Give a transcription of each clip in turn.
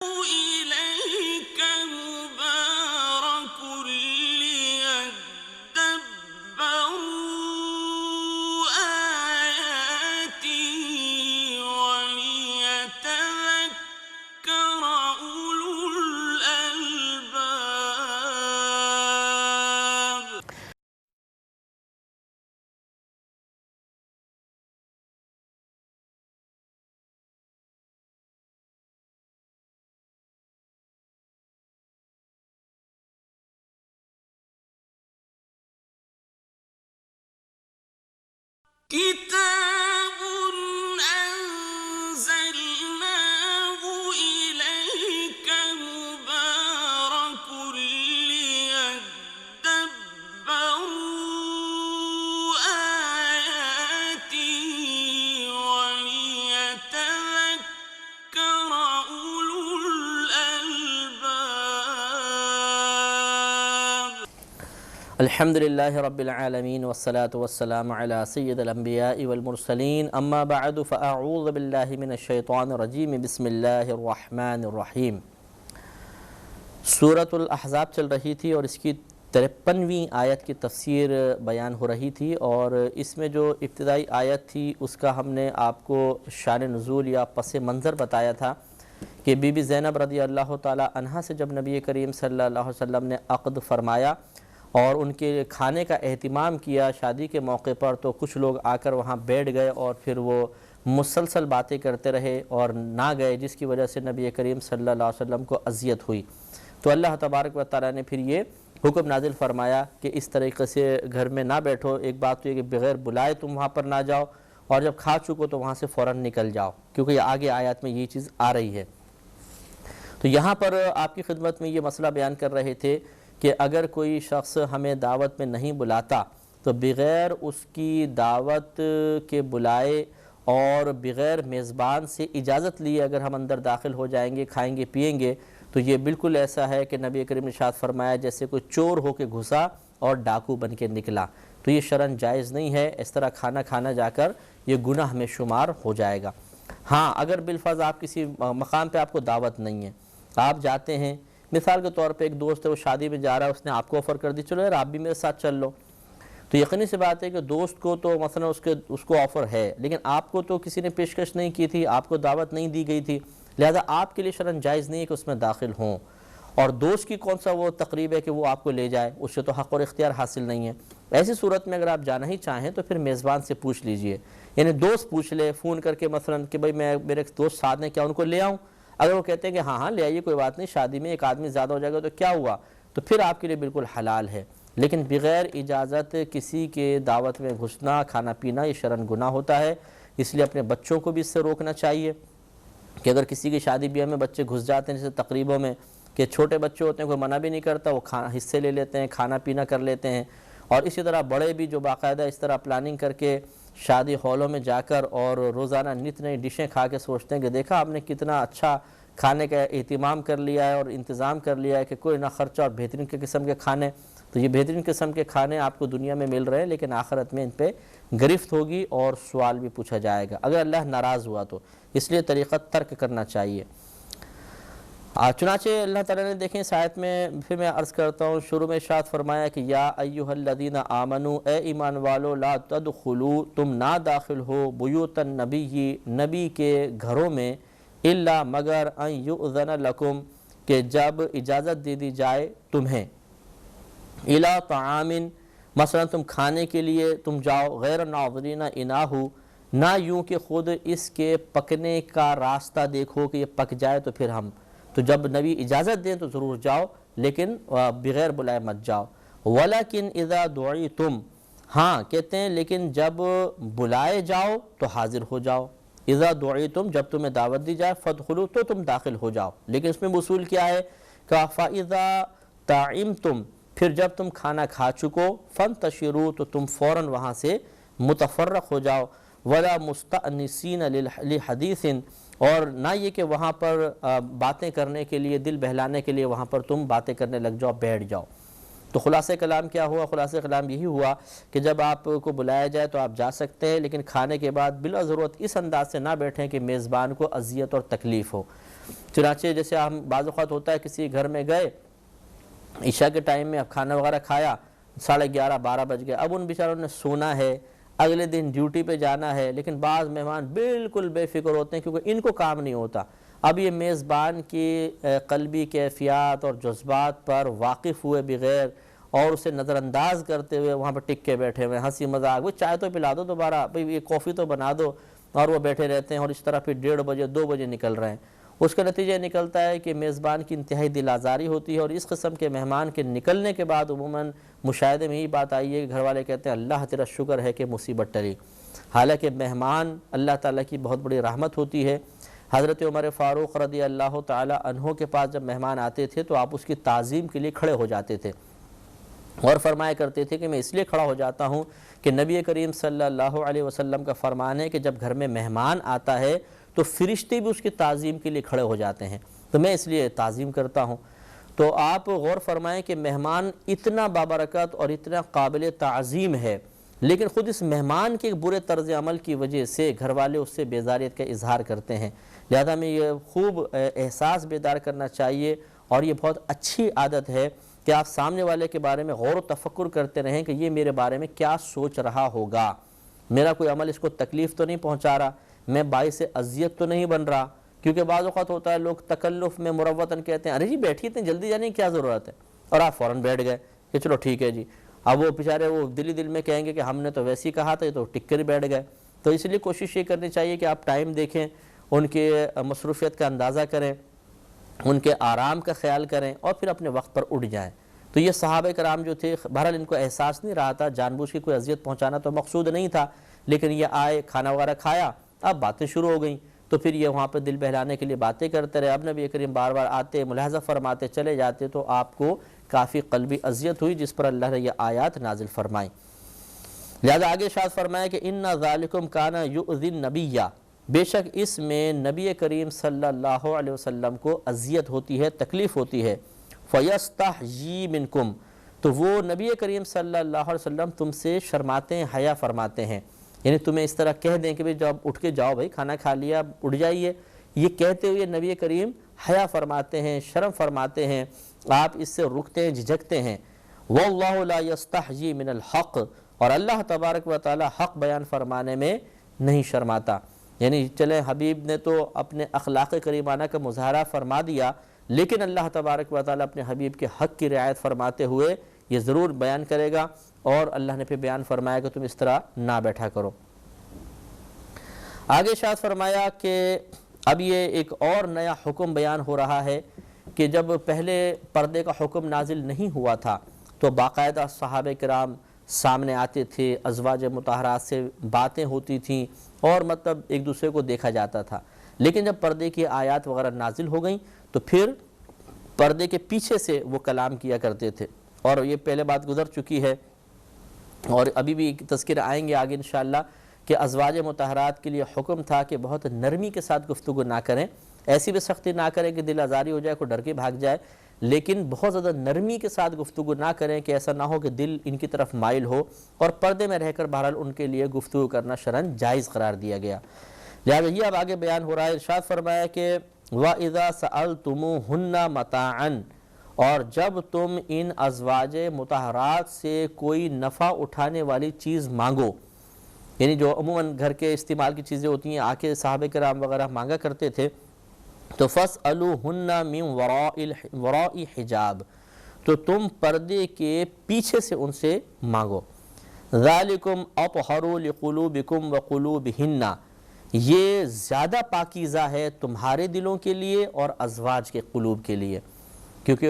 إليك مبارك ليدبروا آياته وليتذكر أولو الألباب. كتاب أنزلناه إليك مبارك ليدبروا آياته وليتذكر أولو الألباب. الحمد لله رب العالمين والصلاة والسلام على سيد الأنبياء والمرسلين أما بعد فأعوذ بالله من الشيطان الرجيم بسم الله الرحمن الرحیم۔ سورۃ الاحزاب چل رہی تھی اور اس کی 53ویں آیت کی تفسیر بیان ہو رہی تھی، اور اس میں جو ابتدائی آیت تھی اس کا ہم نے آپ کو شان نزول یا پس منظر بتایا تھا کہ بی بی زینب رضی اللہ تعالی عنہا سے جب نبی کریم صلی اللہ علیہ وسلم نے عقد فرمایا اور ان کے کھانے کا اہتمام کیا شادی کے موقع پر، تو کچھ لوگ آ کر وہاں بیٹھ گئے اور پھر وہ مسلسل باتیں کرتے رہے اور نہ گئے، جس کی وجہ سے نبی کریم صلی اللہ علیہ وسلم کو اذیت ہوئی۔ تو اللہ تبارک و تعالیٰ نے پھر یہ حکم نازل فرمایا کہ اس طریقے سے گھر میں نہ بیٹھو۔ ایک بات تو یہ کہ بغیر بلائے تم وہاں پر نہ جاؤ، اور جب کھا چکو تو وہاں سے فوراً نکل جاؤ، کیونکہ یہ آگے آیات میں یہ چیز آ رہی ہے۔ تو یہاں پر آپ کی خدمت میں یہ مسئلہ بیان کر رہے تھے کہ اگر کوئی شخص ہمیں دعوت میں نہیں بلاتا تو بغیر اس کی دعوت کے بلائے اور بغیر میزبان سے اجازت لیے اگر ہم اندر داخل ہو جائیں گے، کھائیں گے پیئیں گے، تو یہ بالکل ایسا ہے کہ نبی کریم نے ارشاد فرمایا جیسے کوئی چور ہو کے گھسا اور ڈاکو بن کے نکلا۔ تو یہ شرعاً جائز نہیں ہے، اس طرح کھانا جا کر یہ گناہ میں شمار ہو جائے گا۔ ہاں، اگر بالفرض آپ کسی مقام پہ آپ کو دعوت نہیں ہے، آپ جاتے ہیں، مثال کے طور پہ ایک دوست ہے وہ شادی میں جا رہا ہے، اس نے آپ کو آفر کر دی چلو یار آپ بھی میرے ساتھ چل لو، تو یقینی سی بات ہے کہ دوست کو تو مثلا اس کو آفر ہے، لیکن آپ کو تو کسی نے پیشکش نہیں کی تھی، آپ کو دعوت نہیں دی گئی تھی، لہذا آپ کے لیے شرعاً جائز نہیں ہے کہ اس میں داخل ہوں۔ اور دوست کی کون سا وہ تقریب ہے کہ وہ آپ کو لے جائے، اس سے تو حق اور اختیار حاصل نہیں ہے۔ ایسی صورت میں اگر آپ جانا ہی چاہیں تو پھر میزبان سے پوچھ لیجئے، یعنی دوست پوچھ لے فون کر کے مثلا کہ بھئی میں میرے دوست ساتھ ہیں، کیا ان کو لے آؤں؟ اگر وہ کہتے ہیں کہ ہاں لے آئیے کوئی بات نہیں، شادی میں ایک آدمی زیادہ ہو جائے گا تو کیا ہوا، تو پھر آپ کے لیے بالکل حلال ہے۔ لیکن بغیر اجازت کسی کے دعوت میں گھسنا، کھانا پینا، یہ شرعاً گناہ ہوتا ہے۔ اس لیے اپنے بچوں کو بھی اس سے روکنا چاہیے کہ اگر کسی کی شادی بیاہ میں بچے گھس جاتے ہیں، جیسے تقریبوں میں کہ چھوٹے بچے ہوتے ہیں کوئی منع بھی نہیں کرتا، وہ حصے لے لیتے ہیں، کھانا پینا کر لیتے ہیں، اور اسی طرح بڑے بھی جو باقاعدہ اس طرح پلاننگ کر کے شادی ہالوں میں جا کر اور روزانہ نت نئی ڈشیں کھا کے سوچتے ہیں کہ دیکھا آپ نے کتنا اچھا کھانے کا اہتمام کر لیا ہے اور انتظام کر لیا ہے کہ کوئی نہ خرچہ، اور بہترین قسم کے کھانے۔ تو یہ بہترین قسم کے کھانے آپ کو دنیا میں مل رہے ہیں، لیکن آخرت میں ان پہ گرفت ہوگی اور سوال بھی پوچھا جائے گا اگر اللہ ناراض ہوا تو، اس لیے طریقہ ترک کرنا چاہیے۔ چنانچہ اللہ تعالیٰ نے دیکھیں اس آیت میں پھر میں عرض کرتا ہوں، شروع میں ارشاد فرمایا کہ یا ایھا الذین آمنوا، اے ایمان والو، لا تدخلوا، تم نہ داخل ہو، بیوت النبی، نبی کے گھروں میں، الا مگر ان یؤذن لکم، کہ جب اجازت دے دی جائے تمہیں، الی طعام، مثلا تم کھانے کے لیے تم جاؤ، غیر ناظرین اناہ، نہ یوں کہ خود اس کے پکنے کا راستہ دیکھو کہ یہ پک جائے تو پھر ہم، تو جب نبی اجازت دیں تو ضرور جاؤ، لیکن بغیر بلائے مت جاؤ۔ ولیکن اذا دعیتم، ہاں کہتے ہیں لیکن جب بلائے جاؤ تو حاضر ہو جاؤ۔ اذا دعیتم، جب تمہیں دعوت دی جائے، فادخلوا، تو تم داخل ہو جاؤ، لیکن اس میں اصول کیا ہے کہ فاذا طعمتم، پھر جب تم کھانا کھا چکو، فانتشروا، تو تم فوراً وہاں سے متفرق ہو جاؤ، ولا مستأنسین لحدیث، اور نہ یہ کہ وہاں پر باتیں کرنے کے لیے، دل بہلانے کے لیے وہاں پر تم باتیں کرنے لگ جاؤ، بیٹھ جاؤ۔ تو خلاصہ کلام کیا ہوا؟ خلاصہ کلام یہی ہوا کہ جب آپ کو بلایا جائے تو آپ جا سکتے ہیں، لیکن کھانے کے بعد بلا ضرورت اس انداز سے نہ بیٹھیں کہ میزبان کو اذیت اور تکلیف ہو۔ چنانچہ جیسے ہم بعض اوقات ہوتا ہے کسی گھر میں گئے، عشاء کے ٹائم میں اب کھانا وغیرہ کھایا، 11:30 12 بج گئے، اب ان بیچاروں نے سونا ہے، اگلے دن ڈیوٹی پہ جانا ہے، لیکن بعض مہمان بالکل بے فکر ہوتے ہیں کیونکہ ان کو کام نہیں ہوتا۔ اب یہ میزبان کی قلبی کیفیات اور جذبات پر واقف ہوئے بغیر اور اسے نظر انداز کرتے ہوئے وہاں پہ ٹک کے بیٹھے ہوئے، ہنسی مذاق، وہ چائے تو پلا دو دوبارہ، بھئی یہ کافی تو بنا دو، اور وہ بیٹھے رہتے ہیں اور اس طرح پھر 1:30 بجے 2 بجے نکل رہے ہیں۔ اس کا نتیجہ نکلتا ہے کہ میزبان کی انتہائی دل آزاری ہوتی ہے، اور اس قسم کے مہمان کے نکلنے کے بعد عموماً مشاہدے میں یہی بات آئی ہے کہ گھر والے کہتے ہیں اللہ تیرا شکر ہے کہ مصیبت ٹلی۔ حالانکہ مہمان اللہ تعالیٰ کی بہت بڑی رحمت ہوتی ہے۔ حضرت عمر فاروق رضی اللہ تعالیٰ عنہ کے پاس جب مہمان آتے تھے تو آپ اس کی تعظیم کے لیے کھڑے ہو جاتے تھے اور فرمایا کرتے تھے کہ میں اس لیے کھڑا ہو جاتا ہوں کہ نبی کریم صلی اللہ علیہ وسلم کا فرمان ہے کہ جب گھر میں مہمان آتا ہے تو فرشتے بھی اس کی تعظیم کے لیے کھڑے ہو جاتے ہیں، تو میں اس لیے تعظیم کرتا ہوں۔ تو آپ غور فرمائیں کہ مہمان اتنا بابرکت اور اتنا قابل تعظیم ہے، لیکن خود اس مہمان کے برے طرز عمل کی وجہ سے گھر والے اس سے بیزاریت کا اظہار کرتے ہیں۔ لہذا ہمیں یہ خوب احساس بیدار کرنا چاہیے، اور یہ بہت اچھی عادت ہے کہ آپ سامنے والے کے بارے میں غور و تفکر کرتے رہیں کہ یہ میرے بارے میں کیا سوچ رہا ہوگا، میرا کوئی عمل اس کو تکلیف تو نہیں پہنچا رہا، میں باعث اذیت تو نہیں بن رہا۔ کیونکہ بعض اوقات ہوتا ہے لوگ تکلف میں مروتاً کہتے ہیں ارے جی بیٹھیے اتنی جلدی جانے کی کیا ضرورت ہے، اور آپ فوراً بیٹھ گئے کہ چلو ٹھیک ہے جی۔ اب وہ بیچارے وہ دل میں کہیں گے کہ ہم نے تو ویسے ہی کہا تھا، یہ تو ٹک کر ہی بیٹھ گئے۔ تو اس لیے کوشش یہ کرنی چاہیے کہ آپ ٹائم دیکھیں، ان کے مصروفیت کا اندازہ کریں، ان کے آرام کا خیال کریں، اور پھر اپنے وقت پر اٹھ جائیں۔ تو یہ صحابہ کرام جو تھے بہرحال ان کو احساس نہیں رہا تھا، جان بوجھ کے کوئی اذیت پہنچانا تو مقصود نہیں تھا، لیکن یہ آئے، کھانا وغیرہ کھایا، اب باتیں شروع ہو گئیں، تو پھر یہ وہاں پہ دل بہلانے کے لیے باتیں کرتے رہے۔ اب نبی کریم بار بار آتے، ملاحظہ فرماتے، چلے جاتے، تو آپ کو کافی قلبی اذیت ہوئی، جس پر اللہ نے یہ آیات نازل فرمائیں۔ لہذا آگے ارشاد فرمایا کہ اِنَّ ذَلِكُمْ كَانَ يُؤْذِي النَّبِيَّ، بے شک اس میں نبی کریم صلی اللہ علیہ وسلم کو اذیت ہوتی ہے، تکلیف ہوتی ہے۔ فَيَسْتَحْيِي مِنْكُمْ، تو وہ نبی کریم صلی اللہ علیہ وسلم تم سے شرماتے ہیں، حیا فرماتے ہیں، یعنی تمہیں اس طرح کہہ دیں کہ بھئی جب اٹھ کے جاؤ بھائی کھانا کھا لیا اٹھ جائیے، یہ کہتے ہوئے نبی کریم حیا فرماتے ہیں، شرم فرماتے ہیں، آپ اس سے رکتے ہیں، جھجکتے ہیں۔ وَاللَّهُ لَا يَسْتَحْيِي مِنَ الْحَقِّ، اور اللہ تبارک و تعالی حق بیان فرمانے میں نہیں شرماتا۔ یعنی چلیں حبیب نے تو اپنے اخلاق کریمانہ کا مظاہرہ فرما دیا، لیکن اللہ تبارک و تعالی اپنے حبیب کے حق کی رعایت فرماتے ہوئے یہ ضرور بیان کرے گا، اور اللہ نے پھر بیان فرمایا کہ تم اس طرح نہ بیٹھا کرو۔ آگے ارشاد فرمایا کہ اب یہ ایک اور نیا حکم بیان ہو رہا ہے کہ جب پہلے پردے کا حکم نازل نہیں ہوا تھا تو باقاعدہ صحابہ کرام سامنے آتے تھے، ازواج مطہرات سے باتیں ہوتی تھیں، اور مطلب ایک دوسرے کو دیکھا جاتا تھا۔ لیکن جب پردے کی آیات وغیرہ نازل ہو گئیں تو پھر پردے کے پیچھے سے وہ کلام کیا کرتے تھے، اور یہ پہلے بات گزر چکی ہے، اور ابھی بھی تذکرہ آئیں گے آگے انشاءاللہ کہ ازواج مطہرات کے لیے حکم تھا کہ بہت نرمی کے ساتھ گفتگو نہ کریں، ایسی بھی سختی نہ کریں کہ دل آزاری ہو جائے، کوئی ڈر کے بھاگ جائے، لیکن بہت زیادہ نرمی کے ساتھ گفتگو نہ کریں کہ ایسا نہ ہو کہ دل ان کی طرف مائل ہو، اور پردے میں رہ کر بہرحال ان کے لیے گفتگو کرنا شرعاً جائز قرار دیا گیا۔ لہذا یہ اب آگے بیان ہو رہا ہے، ارشاد فرمایا کہ وَإِذَا سَأَلْتُمُوهُنَّ مَتَاعًا، اور جب تم ان ازواج مطہرات سے کوئی نفع اٹھانے والی چیز مانگو، یعنی جو عموماً گھر کے استعمال کی چیزیں ہوتی ہیں، آ کے صحابہ کرام وغیرہ مانگا کرتے تھے، تو فَاسْأَلُوهُنَّ مِنْ وَرَاءِ حِجَاب، تو تم پردے کے پیچھے سے ان سے مانگو۔ ذَلِكُمْ أَطْهَرُ لِقُلُوبِكُمْ وَقُلُوبِهِنَّ، یہ زیادہ پاکیزہ ہے تمہارے دلوں کے لیے اور ازواج کے قلوب کے لیے، کیونکہ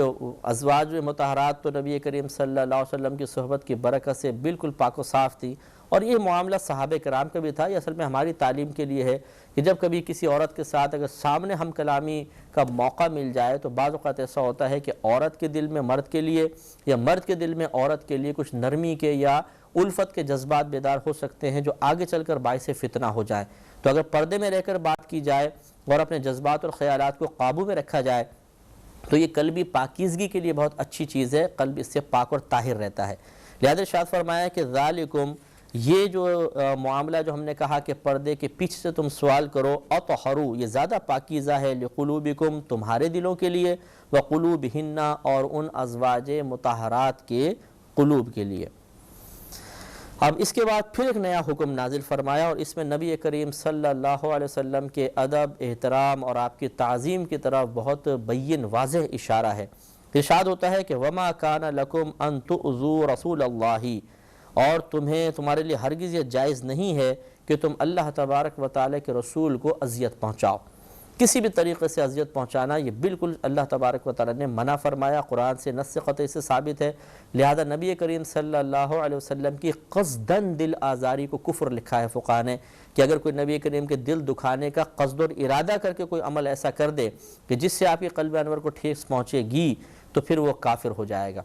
ازواج مطہرات تو نبی کریم صلی اللہ علیہ وسلم کی صحبت کی برکت سے بالکل پاک و صاف تھی، اور یہ معاملہ صحابہ کرام کا بھی تھا۔ یہ اصل میں ہماری تعلیم کے لیے ہے کہ جب کبھی کسی عورت کے ساتھ اگر سامنے ہم کلامی کا موقع مل جائے تو بعض اوقات ایسا ہوتا ہے کہ عورت کے دل میں مرد کے لیے یا مرد کے دل میں عورت کے لیے کچھ نرمی کے یا الفت کے جذبات بیدار ہو سکتے ہیں جو آگے چل کر باعث فتنہ ہو جائیں۔ تو اگر پردے میں رہ کر بات کی جائے اور اپنے جذبات اور خیالات کو قابو میں رکھا جائے تو یہ قلبی پاکیزگی کے لیے بہت اچھی چیز ہے، قلب اس سے پاک اور طاہر رہتا ہے۔ لہذا ارشاد فرمایا کہ ذالکم، یہ جو معاملہ جو ہم نے کہا کہ پردے کے پیچھے سے تم سوال کرو، اطہروا یہ زیادہ پاکیزہ ہے، لقلوبکم تمہارے دلوں کے لیے، وقلوبہن اور ان ازواج مطہرات کے قلوب کے لیے۔ اب اس کے بعد پھر ایک نیا حکم نازل فرمایا، اور اس میں نبی کریم صلی اللہ علیہ وسلم کے ادب، احترام اور آپ کی تعظیم کی طرف بہت بین واضح اشارہ ہے۔ ارشاد ہوتا ہے کہ وَمَا كَانَ لَكُمْ أَن تُؤْذُوا رَسُولَ اللَّهِ، اور تمہارے لیے ہرگز یہ جائز نہیں ہے کہ تم اللہ تبارک و تعالیٰ کے رسول کو اذیت پہنچاؤ۔ کسی بھی طریقے سے اذیت پہنچانا یہ بالکل اللہ تبارک و تعالیٰ نے منع فرمایا، قرآن سے نص قطعی سے ثابت ہے۔ لہذا نبی کریم صلی اللہ علیہ وسلم کی قصداً دل آزاری کو کفر لکھا ہے فقہاء نے، کہ اگر کوئی نبی کریم کے دل دکھانے کا قصد اور ارادہ کر کے کوئی عمل ایسا کر دے کہ جس سے آپ کے قلب انور کو ٹھیس پہنچے گی تو پھر وہ کافر ہو جائے گا۔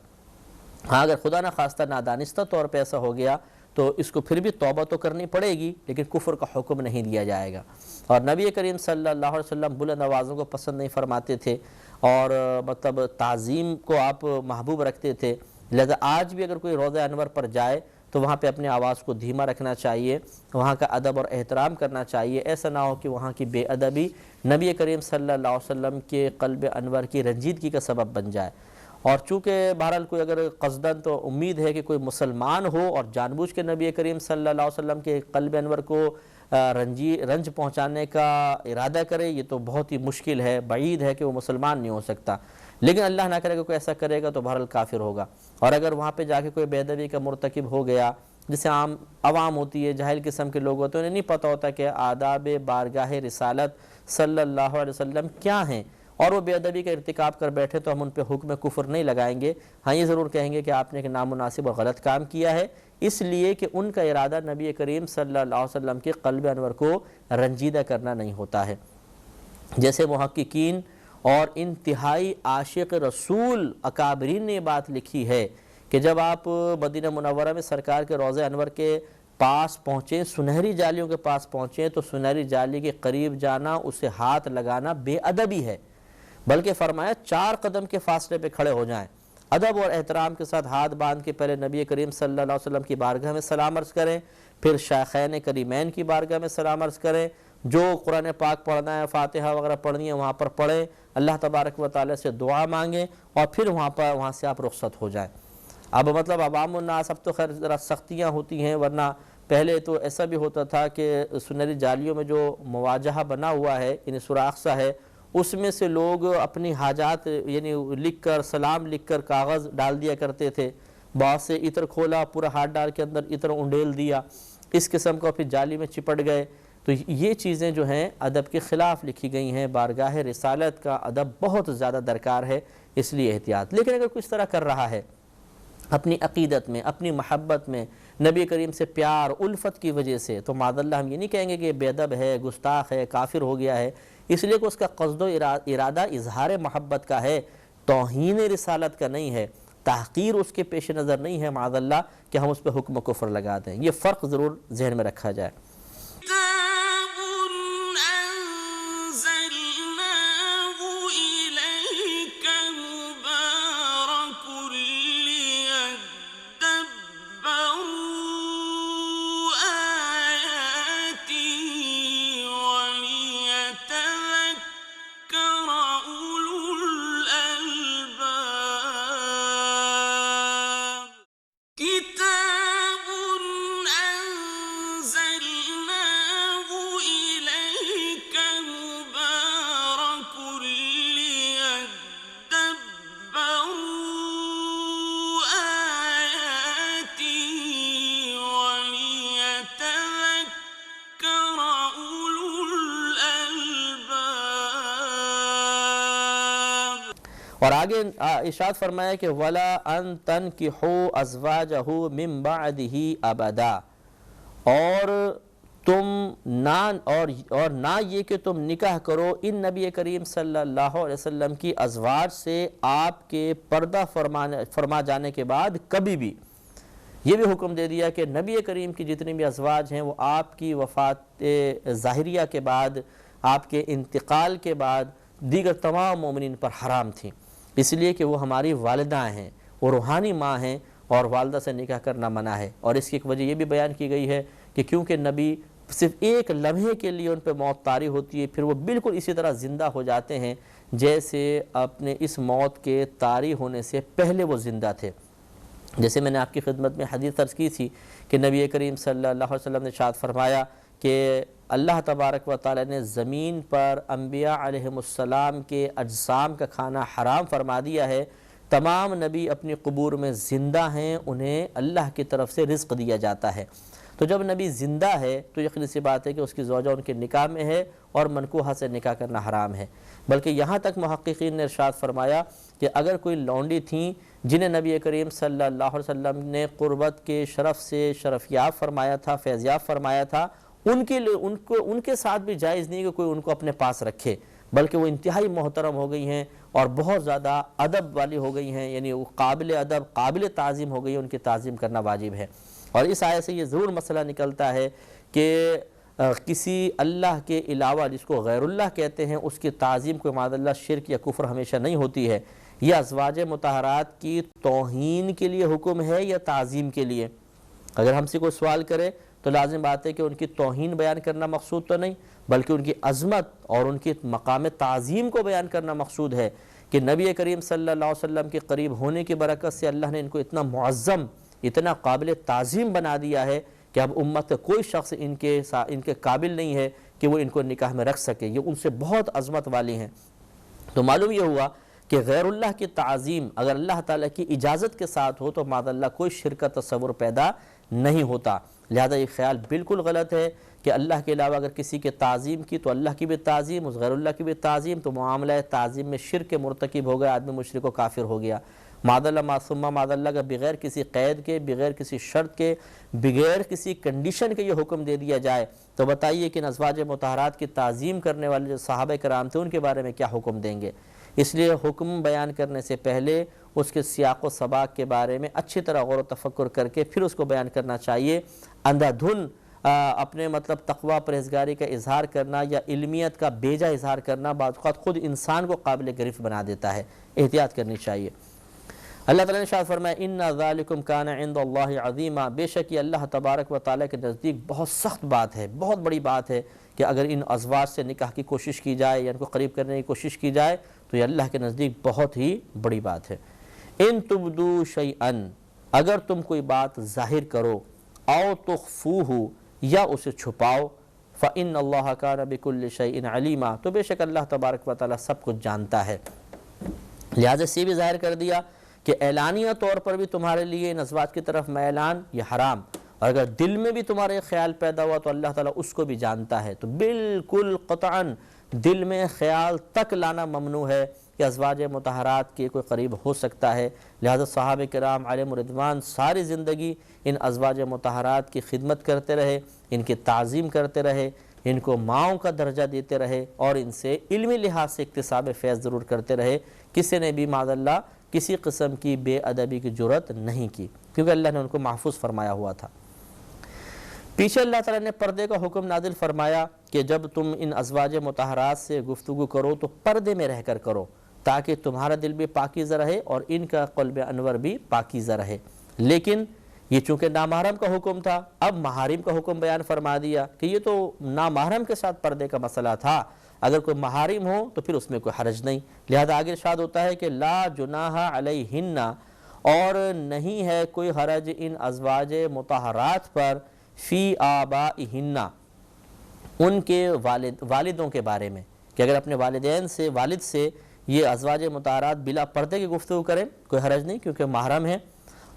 ہاں اگر خدا نہ خواستہ نادانستہ طور پہ ایسا ہو گیا تو اس کو پھر بھی توبہ تو کرنی پڑے گی، لیکن کفر کا حکم نہیں دیا جائے گا۔ اور نبی کریم صلی اللہ علیہ وسلم بلند آوازوں کو پسند نہیں فرماتے تھے، اور مطلب تعظیم کو آپ محبوب رکھتے تھے۔ لہذا آج بھی اگر کوئی روضہ انور پر جائے تو وہاں پہ اپنے آواز کو دھیما رکھنا چاہیے، وہاں کا ادب اور احترام کرنا چاہیے۔ ایسا نہ ہو کہ وہاں کی بے ادبی نبی کریم صلی اللہ علیہ وسلم کے قلب انور کی رنجیدگی کا سبب بن جائے۔ اور چونکہ بہرحال کوئی اگر قصداً تو امید ہے کہ کوئی مسلمان ہو اور جان بوجھ کے نبی کریم صلی اللہ علیہ وسلم کے قلب انور کو رنج پہنچانے کا ارادہ کرے، یہ تو بہت ہی مشکل ہے، بعید ہے کہ وہ مسلمان نہیں ہو سکتا۔ لیکن اللہ نہ کرے کہ کوئی ایسا کرے گا تو بہرحال کافر ہوگا۔ اور اگر وہاں پہ جا کے کوئی بے ادبی کا مرتکب ہو گیا، جسے عوام ہوتی ہے، جاہل قسم کے لوگ ہوتے ہیں، انہیں نہیں پتہ ہوتا کہ آداب بارگاہ رسالت صلی اللہ علیہ وسلم کیا ہیں، اور وہ بے ادبی کا ارتکاب کر بیٹھے تو ہم ان پہ حکم کفر نہیں لگائیں گے۔ ہاں یہ ضرور کہیں گے کہ آپ نے ایک نامناسب اور غلط کام کیا ہے، اس لیے کہ ان کا ارادہ نبی کریم صلی اللہ علیہ وسلم کے قلب انور کو رنجیدہ کرنا نہیں ہوتا ہے۔ جیسے محققین اور انتہائی عاشق رسول اکابرین نے یہ بات لکھی ہے کہ جب آپ مدینہ منورہ میں سرکار کے روضہ انور کے پاس پہنچیں، سنہری جالیوں کے پاس پہنچیں، تو سنہری جالی کے قریب جانا، اسے ہاتھ لگانا بے ادبی ہے، بلکہ فرمایا 4 قدم کے فاصلے پہ کھڑے ہو جائیں، ادب اور احترام کے ساتھ ہاتھ باندھ کے پہلے نبی کریم صلی اللہ علیہ وسلم کی بارگاہ میں سلام عرض کریں، پھر شیخین کریمین کی بارگاہ میں سلام عرض کریں، جو قرآن پاک پڑھنا ہے، فاتحہ وغیرہ پڑھنی ہے وہاں پر پڑھیں، اللہ تبارک و تعالیٰ سے دعا مانگیں، اور پھر وہاں سے آپ رخصت ہو جائیں۔ اب مطلب عوام الناس، اب تو خیر ذرا سختیاں ہوتی ہیں، ورنہ پہلے تو ایسا بھی ہوتا تھا کہ سنہری جالیوں میں جو مواجہہ بنا ہوا ہے، یعنی سوراخ سا ہے، اس میں سے لوگ اپنی حاجات یعنی لکھ کر، سلام لکھ کر کاغذ ڈال دیا کرتے تھے، بعض سے عطر کھولا، پورا ہاتھ ڈال کے اندر عطر انڈیل دیا، اس قسم کا، پھر جالی میں چپٹ گئے۔ تو یہ چیزیں جو ہیں ادب کے خلاف لکھی گئی ہیں۔ بارگاہ رسالت کا ادب بہت زیادہ درکار ہے، اس لیے احتیاط۔ لیکن اگر کچھ طرح کر رہا ہے اپنی عقیدت میں، اپنی محبت میں، نبی کریم سے پیار الفت کی وجہ سے، تو معاذاللہ ہم یہ نہیں کہیں گے کہ بے ادب ہے، گستاخ ہے، کافر ہو گیا ہے، اس لیے کہ اس کا قصد و ارادہ اظہار محبت کا ہے، توہین رسالت کا نہیں ہے، تحقیر اس کے پیش نظر نہیں ہے معاذاللہ کہ ہم اس پہ حکم و کفر لگا دیں۔ یہ فرق ضرور ذہن میں رکھا جائے۔ اور آگے ارشاد فرمایا کہ وَلَا أَن تَنْكِحُوا أَزْوَاجَهُ مِن بَعْدِهِ أَبَدًا، اور تم نہ یہ کہ تم نکاح کرو ان نبی کریم صلی اللہ علیہ وسلم کی ازواج سے آپ کے پردہ فرما جانے کے بعد کبھی بھی۔ یہ بھی حکم دے دیا کہ نبی کریم کی جتنی بھی ازواج ہیں وہ آپ کی وفات ظاہریہ کے بعد، آپ کے انتقال کے بعد دیگر تمام مومنین پر حرام تھیں، اس لیے کہ وہ ہماری والدہ ہیں، وہ روحانی ماں ہیں، اور والدہ سے نکاح کرنا منع ہے۔ اور اس کی ایک وجہ یہ بھی بیان کی گئی ہے کہ کیونکہ نبی صرف ایک لمحے کے لیے ان پہ موت طاری ہوتی ہے، پھر وہ بالکل اسی طرح زندہ ہو جاتے ہیں جیسے اپنے اس موت کے طاری ہونے سے پہلے وہ زندہ تھے۔ جیسے میں نے آپ کی خدمت میں حدیث عرض کی تھی کہ نبی کریم صلی اللہ علیہ وسلم نے ارشاد فرمایا کہ اللہ تبارک و تعالی نے زمین پر انبیاء علیہم السلام کے اجسام کا کھانا حرام فرما دیا ہے۔ تمام نبی اپنی قبور میں زندہ ہیں، انہیں اللہ کی طرف سے رزق دیا جاتا ہے۔ تو جب نبی زندہ ہے تو یقینی سی بات ہے کہ اس کی زوجہ ان کے نکاح میں ہے اور منکوحہ سے نکاح کرنا حرام ہے۔ بلکہ یہاں تک محققین نے ارشاد فرمایا کہ اگر کوئی لونڈی تھیں جنہیں نبی کریم صلی اللہ علیہ وسلم نے قربت کے شرف سے شرفیاب فرمایا تھا، فیضیاب فرمایا تھا، ان کے ساتھ بھی جائز نہیں کہ کوئی ان کو اپنے پاس رکھے، بلکہ وہ انتہائی محترم ہو گئی ہیں اور بہت زیادہ ادب والی ہو گئی ہیں، یعنی وہ قابل ادب قابل تعظیم ہو گئی ہیں، ان کی تعظیم کرنا واجب ہے۔ اور اس آیت سے یہ ضرور مسئلہ نکلتا ہے کہ کسی اللہ کے علاوہ جس کو غیر اللہ کہتے ہیں اس کی تعظیم کوئی معاذ اللہ شرک یا کفر ہمیشہ نہیں ہوتی ہے۔ یہ ازواج مطہرات کی توہین کے لیے حکم ہے یا تعظیم کے لیے؟ اگر ہم سے کوئی سوال کرے تو لازم بات ہے کہ ان کی توہین بیان کرنا مقصود تو نہیں، بلکہ ان کی عظمت اور ان کی مقام تعظیم کو بیان کرنا مقصود ہے کہ نبی کریم صلی اللہ علیہ وسلم کے قریب ہونے کی برکت سے اللہ نے ان کو اتنا معظم، اتنا قابل تعظیم بنا دیا ہے کہ اب امت کا کوئی شخص ان کے قابل نہیں ہے کہ وہ ان کو نکاح میں رکھ سکے، یہ ان سے بہت عظمت والی ہیں۔ تو معلوم یہ ہوا کہ غیر اللہ کی تعظیم اگر اللہ تعالیٰ کی اجازت کے ساتھ ہو تو معاذ اللہ کوئی شرک کا تصور پیدا نہیں ہوتا۔ لہذا یہ خیال بالکل غلط ہے کہ اللہ کے علاوہ اگر کسی کے تعظیم کی تو اللہ کی بھی تعظیم، اس غیر اللہ کی بھی تعظیم، تو معاملہ تعظیم میں شرک کے مرتکب ہو گیا، آدمی مشرک و کافر ہو گیا۔ معاذ اللہ معصوم معاذ اللہ کا بغیر کسی قید کے، بغیر کسی شرط کے، بغیر کسی کنڈیشن کے یہ حکم دے دیا جائے تو بتائیے کہ ازواج مطہرات کی تعظیم کرنے والے جو صحابہ کرام تھے ان کے بارے میں کیا حکم دیں گے؟ اس لیے حکم بیان کرنے سے پہلے اس کے سیاق و سباق کے بارے میں اچھی طرح غور و تفکر کر کے پھر اس کو بیان کرنا چاہیے۔ اندھا دھن اپنے تقوی پرہیزگاری کا اظہار کرنا یا علمیت کا بیجا اظہار کرنا بعض اوقات خود انسان کو قابل گرفت بنا دیتا ہے، احتیاط کرنی چاہیے۔ اللہ تعالیٰ نے ارشاد فرمایا اِنَّ ذَلِكُمْ كَانَ عِنْدَ اللَّهِ عَظِيمًا، بے شک یہ اللہ تبارک و تعالیٰ کے نزدیک بہت سخت بات ہے، بہت بڑی بات ہے کہ اگر ان ازواج سے نکاح کی کوشش کی جائے یا ان کو قریب کرنے کی کوشش کی جائے تو یہ اللہ کے نزدیک بہت ہی بڑی بات ہے۔ ان تبدو شیئن، اگر تم کوئی بات ظاہر کرو، او تخفوہ، یا اسے چھپاؤ، فإن اللہ کان بکل شیء علیما، تو بے شک اللہ تبارک و تعالیٰ سب کچھ جانتا ہے۔ لہٰذا سے بھی ظاہر کر دیا کہ اعلانیہ طور پر بھی تمہارے لیے ان ازواج کی طرف میلان یہ حرام، اور اگر دل میں بھی تمہارے خیال پیدا ہوا تو اللہ تعالیٰ اس کو بھی جانتا ہے۔ تو بالکل قطعاً دل میں خیال تک لانا ممنوع ہے کہ ازواج مطہرات کے کوئی قریب ہو سکتا ہے۔ لہذا صحابہ کرام علیہم رضوان ساری زندگی ان ازواج مطہرات کی خدمت کرتے رہے، ان کی تعظیم کرتے رہے، ان کو ماؤں کا درجہ دیتے رہے اور ان سے علمی لحاظ سے اکتساب فیض ضرور کرتے رہے۔ کسی نے بھی معاذ اللہ کسی قسم کی بے ادبی کی جرات نہیں کی، کیونکہ اللہ نے ان کو محفوظ فرمایا ہوا تھا۔ پیچھے اللہ تعالیٰ نے پردے کا حکم نازل فرمایا کہ جب تم ان ازواج مطہرات سے گفتگو کرو تو پردے میں رہ کر کرو تاکہ تمہارا دل بھی پاکیزہ رہے اور ان کا قلب انور بھی پاکیزہ رہے۔ لیکن یہ چونکہ نامحرم کا حکم تھا، اب محارم کا حکم بیان فرما دیا کہ یہ تو نامحرم کے ساتھ پردے کا مسئلہ تھا، اگر کوئی محارم ہو تو پھر اس میں کوئی حرج نہیں۔ لہذا آگے ارشاد ہوتا ہے کہ لا جناح علیہن، اور نہیں ہے کوئی حرج ان ازواج مطہرات پر، فی آبائہن، ان کے والدوں کے بارے میں، کہ اگر اپنے والد سے یہ ازواج مطہرات بلا پردے کی گفتگو کریں کوئی حرج نہیں کیونکہ محرم ہے۔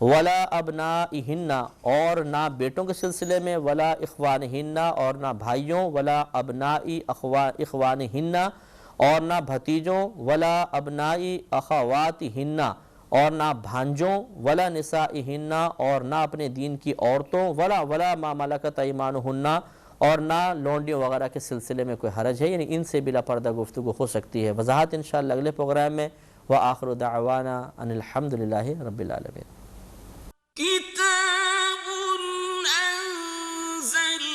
ولا ابنائہن، اور نہ بیٹوں کے سلسلے میں، ولا اخوانہن، اور نہ بھائیوں، ولا ابنائی اخوانہن، اور نہ بھتیجوں، ولا ابنائی اخواتہن، اور نہ بھانجوں، ولا نسائہن، اور نہ اپنے دین کی عورتوں، ولا ما ملکت ایمانہن، اور نہ لونڈیوں وغیرہ کے سلسلے میں کوئی حرج ہے، یعنی ان سے بلا پردہ گفتگو ہو سکتی ہے۔ وضاحت انشاءاللہ اگلے پروگرام میں۔ وآخر دعوانا ان الحمدللہ رب العالمین۔ كتاب أنزلناه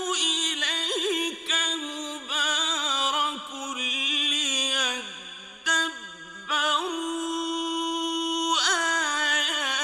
إليك مبارك ليدبروا آياته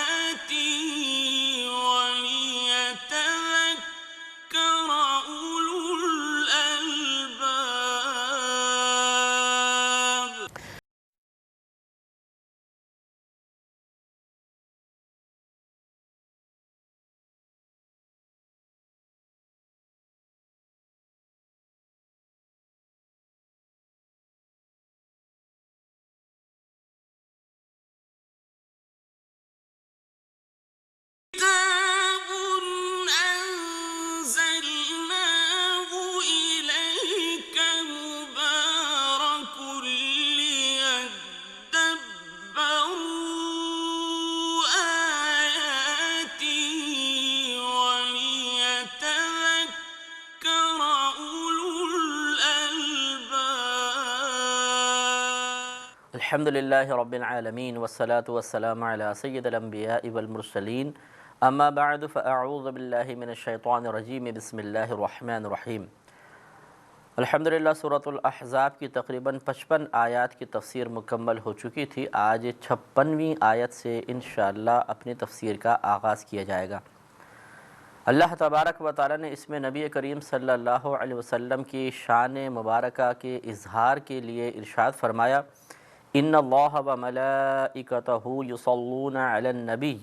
الحمدللہ رب العالمین والصلاة والسلام علی سید الانبیاء والمرسلین اما بعد فاعوذ باللہ من الشیطان الرجیم بسم اللہ الرحمن الرحیم۔ الحمدللہ سورۃ الاحزاب کی تقریباً 55 آیات کی تفسیر مکمل ہو چکی تھی۔ آج 56ویں آیت سے انشاءاللہ اپنی تفسیر کا آغاز کیا جائے گا۔ اللہ تبارک و تعالیٰ نے اس میں نبی کریم صلی اللہ علیہ وسلم کی شان مبارکہ کے اظہار کے لیے ارشاد فرمایا، ان اللہ و ملائکتہ یصلون علی النبی،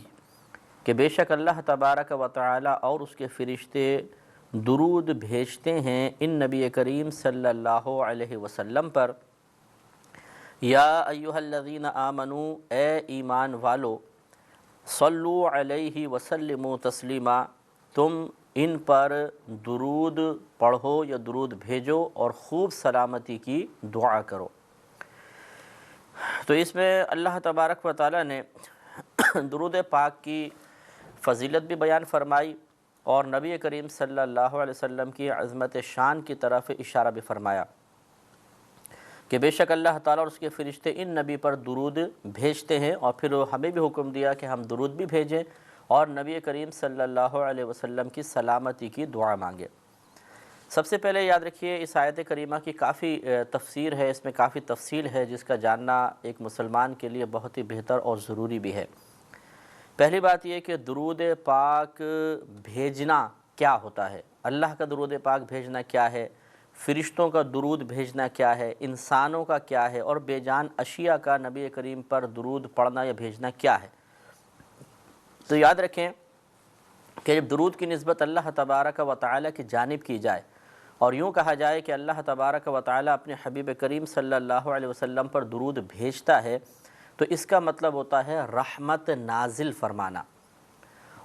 کہ بے شک اللہ تبارک و تعالیٰ اور اس کے فرشتے درود بھیجتے ہیں ان نبی کریم صلی اللہ علیہ وسلم پر۔ یا ایہا الذین آمنوا، اے ایمان والو، صلو علیہ وسلموا تسلیما، تم ان پر درود پڑھو یا درود بھیجو اور خوب سلامتی کی دعا کرو۔ تو اس میں اللہ تبارک و تعالیٰ نے درود پاک کی فضیلت بھی بیان فرمائی اور نبی کریم صلی اللہ علیہ وسلم کی عظمت شان کی طرف اشارہ بھی فرمایا کہ بے شک اللہ تعالیٰ اور اس کے فرشتے ان نبی پر درود بھیجتے ہیں، اور پھر ہمیں بھی حکم دیا کہ ہم درود بھی بھیجیں اور نبی کریم صلی اللہ علیہ وسلم کی سلامتی کی دعا مانگیں۔ سب سے پہلے یاد رکھیے اس آیت کریمہ کی کافی تفسیر ہے، اس میں کافی تفصیل ہے جس کا جاننا ایک مسلمان کے لیے بہت ہی بہتر اور ضروری بھی ہے۔ پہلی بات یہ کہ درود پاک بھیجنا کیا ہوتا ہے، اللہ کا درود پاک بھیجنا کیا ہے، فرشتوں کا درود بھیجنا کیا ہے، انسانوں کا کیا ہے، اور بے جان اشیاء کا نبی کریم پر درود پڑھنا یا بھیجنا کیا ہے۔ تو یاد رکھیں کہ جب درود کی نسبت اللہ تبارک و تعالیٰ کی جانب کی جائے اور یوں کہا جائے کہ اللہ تبارک و تعالیٰ اپنے حبیب کریم صلی اللہ علیہ وسلم پر درود بھیجتا ہے، تو اس کا مطلب ہوتا ہے رحمت نازل فرمانا۔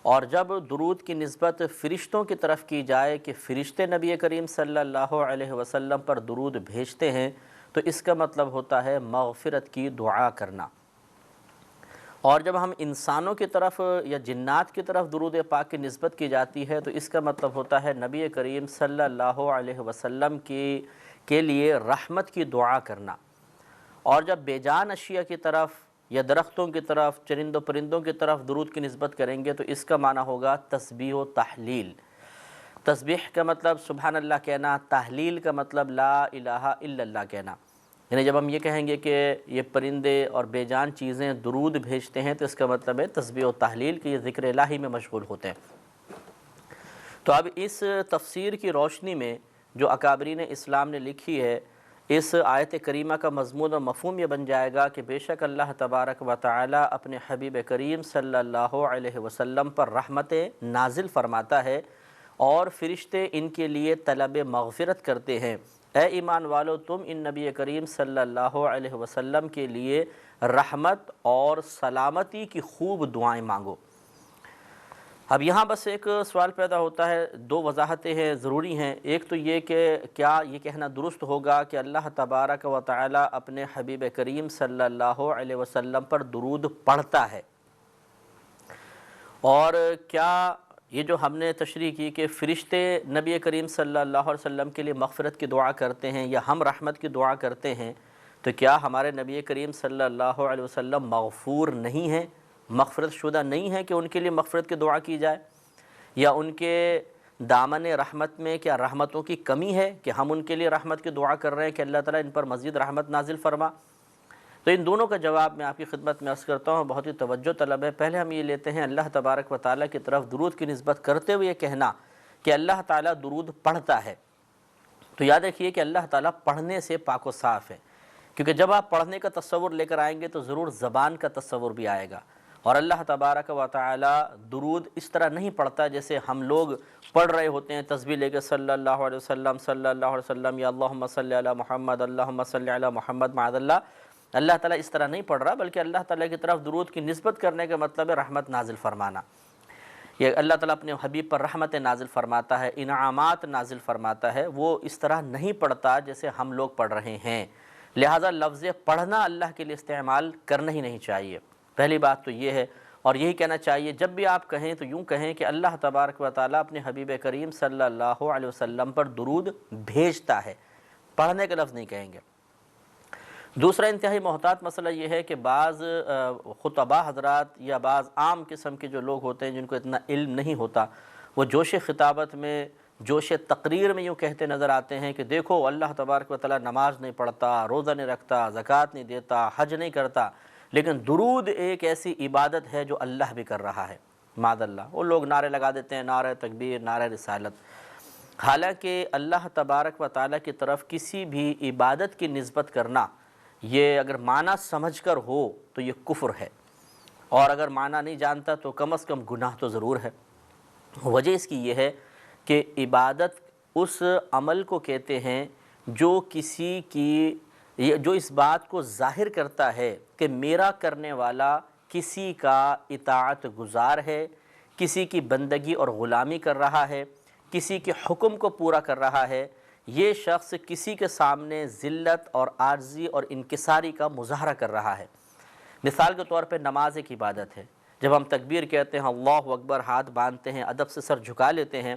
اور جب درود کی نسبت فرشتوں کی طرف کی جائے کہ فرشتے نبی کریم صلی اللہ علیہ وسلم پر درود بھیجتے ہیں، تو اس کا مطلب ہوتا ہے مغفرت کی دعا کرنا۔ اور جب ہم انسانوں کی طرف یا جنات کی طرف درود پاک کی نسبت کی جاتی ہے، تو اس کا مطلب ہوتا ہے نبی کریم صلی اللہ علیہ وسلم کے لیے رحمت کی دعا کرنا۔ اور جب بے جان اشیاء کی طرف یا درختوں کی طرف، چرند و پرندوں کی طرف درود کی نسبت کریں گے تو اس کا معنی ہوگا تسبیح و تحلیل۔ تسبیح کا مطلب سبحان اللہ کہنا، تحلیل کا مطلب لا الہ الا اللہ کہنا۔ یعنی جب ہم یہ کہیں گے کہ یہ پرندے اور بے جان چیزیں درود بھیجتے ہیں تو اس کا مطلب ہے تسبیح و تحلیل کہ یہ ذکر الہی میں مشغول ہوتے ہیں۔ تو اب اس تفسیر کی روشنی میں جو اکابرین اسلام نے لکھی ہے، اس آیت کریمہ کا مضمون و مفہوم یہ بن جائے گا کہ بے شک اللہ تبارک و تعالیٰ اپنے حبیب کریم صلی اللہ علیہ وسلم پر رحمت نازل فرماتا ہے اور فرشتے ان کے لیے طلب مغفرت کرتے ہیں۔ اے ایمان والو، تم ان نبی کریم صلی اللہ علیہ وسلم کے لیے رحمت اور سلامتی کی خوب دعائیں مانگو۔ اب یہاں بس ایک سوال پیدا ہوتا ہے، دو وضاحتیں ہیں ضروری ہیں۔ ایک تو یہ کہ کیا یہ کہنا درست ہوگا کہ اللہ تبارک و تعالیٰ اپنے حبیب کریم صلی اللہ علیہ وسلم پر درود پڑھتا ہے، اور کیا یہ جو ہم نے تشریح کی کہ فرشتے نبی کریم صلی اللہ علیہ وسلم کے لیے مغفرت کی دعا کرتے ہیں یا ہم رحمت کی دعا کرتے ہیں، تو کیا ہمارے نبی کریم صلی اللہ علیہ وسلم مغفور نہیں ہیں، مغفرت شدہ نہیں ہیں کہ ان کے لیے مغفرت کی دعا کی جائے، یا ان کے دامن رحمت میں کیا رحمتوں کی کمی ہے کہ ہم ان کے لیے رحمت کی دعا کر رہے ہیں کہ اللہ تعالیٰ ان پر مزید رحمت نازل فرما؟ تو ان دونوں کا جواب میں آپ کی خدمت میں عرض کرتا ہوں، بہت ہی توجہ طلب ہے۔ پہلے ہم یہ لیتے ہیں اللہ تبارک و تعالیٰ کی طرف درود کی نسبت کرتے ہوئے یہ کہنا کہ اللہ تعالیٰ درود پڑھتا ہے، تو یاد رکھیے کہ اللہ تعالیٰ پڑھنے سے پاک و صاف ہے، کیونکہ جب آپ پڑھنے کا تصور لے کر آئیں گے تو ضرور زبان کا تصور بھی آئے گا، اور اللہ تبارک و تعالیٰ درود اس طرح نہیں پڑھتا جیسے ہم لوگ پڑھ رہے ہوتے ہیں تسبیح لے کے صلی اللہ علیہ وسلم صلی اللہ علیہ وسلم یا اللہم صلی علی محمد اللہم صلی علی محمد معاذ اللہ۔ اللہ تعالیٰ اس طرح نہیں پڑھ رہا، بلکہ اللہ تعالیٰ کی طرف درود کی نسبت کرنے کا مطلب ہے رحمت نازل فرمانا۔ یہ اللہ تعالیٰ اپنے حبیب پر رحمت نازل فرماتا ہے، انعامات نازل فرماتا ہے، وہ اس طرح نہیں پڑھتا جیسے ہم لوگ پڑھ رہے ہیں۔ لہٰذا لفظ پڑھنا اللہ کے لیے استعمال کرنا ہی نہیں چاہیے، پہلی بات تو یہ ہے۔ اور یہی کہنا چاہیے جب بھی آپ کہیں تو یوں کہیں کہ اللہ تبارک و تعالیٰ اپنے حبیب کریم صلی اللہ علیہ وسلم پر درود بھیجتا ہے، پڑھنے کا لفظ نہیں کہیں گے۔ دوسرا انتہائی محتاط مسئلہ یہ ہے کہ بعض خطباء حضرات یا بعض عام قسم کے جو لوگ ہوتے ہیں جن کو اتنا علم نہیں ہوتا، وہ جوش خطابت میں، جوش تقریر میں یوں کہتے نظر آتے ہیں کہ دیکھو اللہ تبارک و تعالیٰ نماز نہیں پڑھتا، روزہ نہیں رکھتا، زکوٰۃ نہیں دیتا، حج نہیں کرتا، لیکن درود ایک ایسی عبادت ہے جو اللہ بھی کر رہا ہے۔ معاذ اللہ، وہ لوگ نعرے لگا دیتے ہیں، نعرہ تکبیر، نعرہ رسالت، حالانکہ اللہ تبارک و تعالیٰ کی طرف کسی بھی عبادت کی نسبت کرنا، یہ اگر معنی سمجھ کر ہو تو یہ کفر ہے، اور اگر معنی نہیں جانتا تو کم از کم گناہ تو ضرور ہے۔ وجہ اس کی یہ ہے کہ عبادت اس عمل کو کہتے ہیں جو کسی کی، جو اس بات کو ظاہر کرتا ہے کہ میرا کرنے والا کسی کا اطاعت گزار ہے، کسی کی بندگی اور غلامی کر رہا ہے، کسی کے حکم کو پورا کر رہا ہے، یہ شخص کسی کے سامنے ذلت اور عاجزی اور انکساری کا مظاہرہ کر رہا ہے۔ مثال کے طور پہ نماز ایک عبادت ہے، جب ہم تکبیر کہتے ہیں، اللہ اکبر، ہاتھ باندھتے ہیں، ادب سے سر جھکا لیتے ہیں،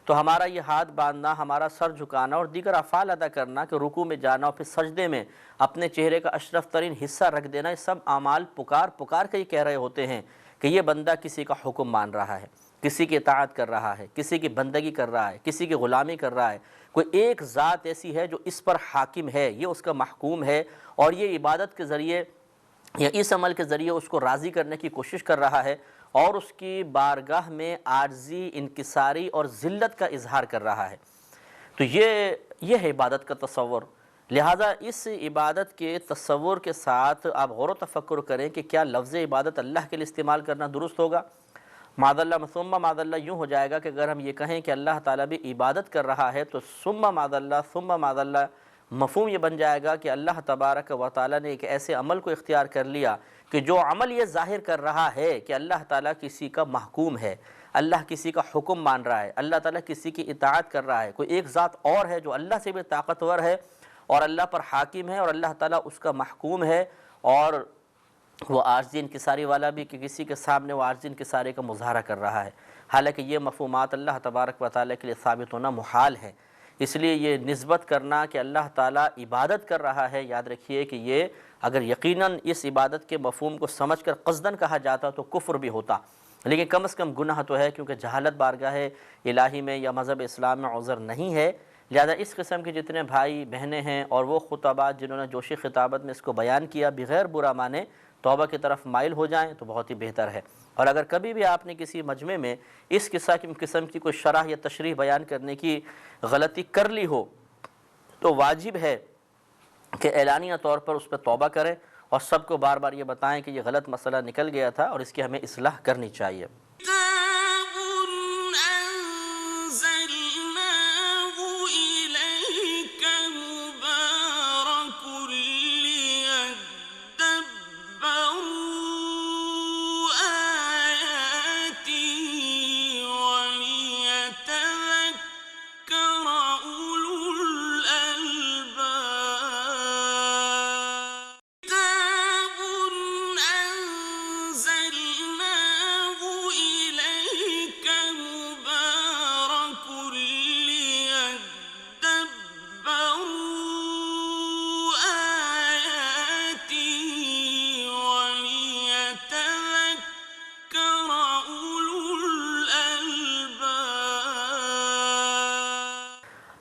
تو ہمارا یہ ہاتھ باندھنا، ہمارا سر جھکانا اور دیگر افعال ادا کرنا کہ رکوع میں جانا اور پھر سجدے میں اپنے چہرے کا اشرف ترین حصہ رکھ دینا، یہ سب اعمال پکار کے ہی کہہ رہے ہوتے ہیں کہ یہ بندہ کسی کا حکم مان رہا ہے، کسی کی اطاعت کر رہا ہے، کسی کی بندگی کر رہا ہے، کسی کی غلامی کر رہا ہے۔ کوئی ایک ذات ایسی ہے جو اس پر حاکم ہے، یہ اس کا محکوم ہے، اور یہ عبادت کے ذریعے یا اس عمل کے ذریعے اس کو راضی کرنے کی کوشش کر رہا ہے اور اس کی بارگاہ میں عاجزی، انکساری اور ذلت کا اظہار کر رہا ہے۔ تو یہ ہے عبادت کا تصور۔ لہٰذا اس عبادت کے تصور کے ساتھ آپ غور و تفکر کریں کہ کیا لفظ عبادت اللہ کے لیے استعمال کرنا درست ہوگا؟ معاذ اللہ ثم معاذ اللہ یوں ہو جائے گا کہ اگر ہم یہ کہیں کہ اللہ تعالیٰ بھی عبادت کر رہا ہے تو ثم معاذ اللہ مفہوم یہ بن جائے گا کہ اللہ تبارک و تعالیٰ نے ایک ایسے عمل کو اختیار کر لیا کہ جو عمل یہ ظاہر کر رہا ہے کہ اللہ تعالیٰ کسی کا محکوم ہے، اللہ کسی کا حکم مان رہا ہے، اللہ تعالیٰ کسی کی اطاعت کر رہا ہے، کوئی ایک ذات اور ہے جو اللہ سے بھی طاقتور ہے اور اللہ پر حاکم ہے اور اللہ تعالیٰ اس کا محکوم ہے، اور وہ عاجزی انکساری والا بھی کہ کسی کے سامنے وہ عاجزی انکساری کا مظاہرہ کر رہا ہے۔ حالانکہ یہ مفہومات اللہ تبارک و تعالیٰ کے لیے ثابت ہونا محال ہے، اس لیے یہ نسبت کرنا کہ اللہ تعالیٰ عبادت کر رہا ہے، یاد رکھیے کہ یہ اگر یقیناً اس عبادت کے مفہوم کو سمجھ کر قصداً کہا جاتا تو کفر بھی ہوتا، لیکن کم از کم گناہ تو ہے، کیونکہ جہالت بارگاہ الہی میں یا مذہب اسلام میں عذر نہیں ہے۔ لہذا اس قسم کے جتنے بھائی بہنیں ہیں اور وہ خطباء جنہوں نے جوش خطابت میں اس کو بیان کیا، بغیر برا مانے توبہ کی طرف مائل ہو جائیں تو بہت ہی بہتر ہے۔ اور اگر کبھی بھی آپ نے کسی مجمع میں اس قسم کی کوئی شرح یا تشریح بیان کرنے کی غلطی کر لی ہو تو واجب ہے کہ اعلانیہ طور پر اس پہ توبہ کریں اور سب کو بار بار یہ بتائیں کہ یہ غلط مسئلہ نکل گیا تھا اور اس کی ہمیں اصلاح کرنی چاہیے۔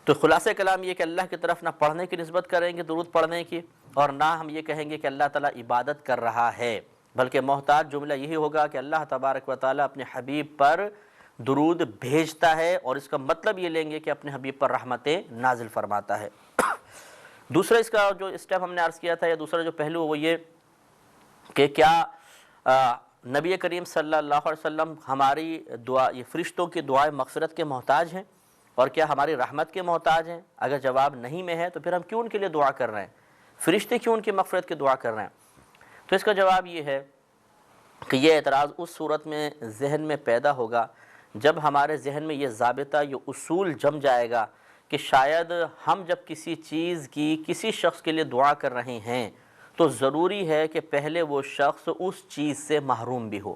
تو خلاصہ کلام یہ کہ اللہ کی طرف نہ پڑھنے کی نسبت کریں گے درود پڑھنے کی، اور نہ ہم یہ کہیں گے کہ اللہ تعالیٰ عبادت کر رہا ہے، بلکہ محتاط جملہ یہی ہوگا کہ اللہ تبارک و تعالیٰ اپنے حبیب پر درود بھیجتا ہے، اور اس کا مطلب یہ لیں گے کہ اپنے حبیب پر رحمتیں نازل فرماتا ہے۔ دوسرا اس کا جو اسٹیپ ہم نے عرض کیا تھا، یا دوسرا جو پہلو وہ یہ کہ کیا نبی کریم صلی اللہ علیہ وسلم ہماری دعا، یہ فرشتوں کی دعائیں مغفرت کے محتاج ہیں، اور کیا ہماری رحمت کے محتاج ہیں؟ اگر جواب نہیں میں ہے تو پھر ہم کیوں ان کے لیے دعا کر رہے ہیں؟ فرشتے کیوں ان کی مغفرت کی دعا کر رہے ہیں؟ تو اس کا جواب یہ ہے کہ یہ اعتراض اس صورت میں ذہن میں پیدا ہوگا جب ہمارے ذہن میں یہ ضابطہ، یہ اصول جم جائے گا کہ شاید ہم جب کسی چیز کی کسی شخص کے لیے دعا کر رہے ہیں تو ضروری ہے کہ پہلے وہ شخص اس چیز سے محروم بھی ہو۔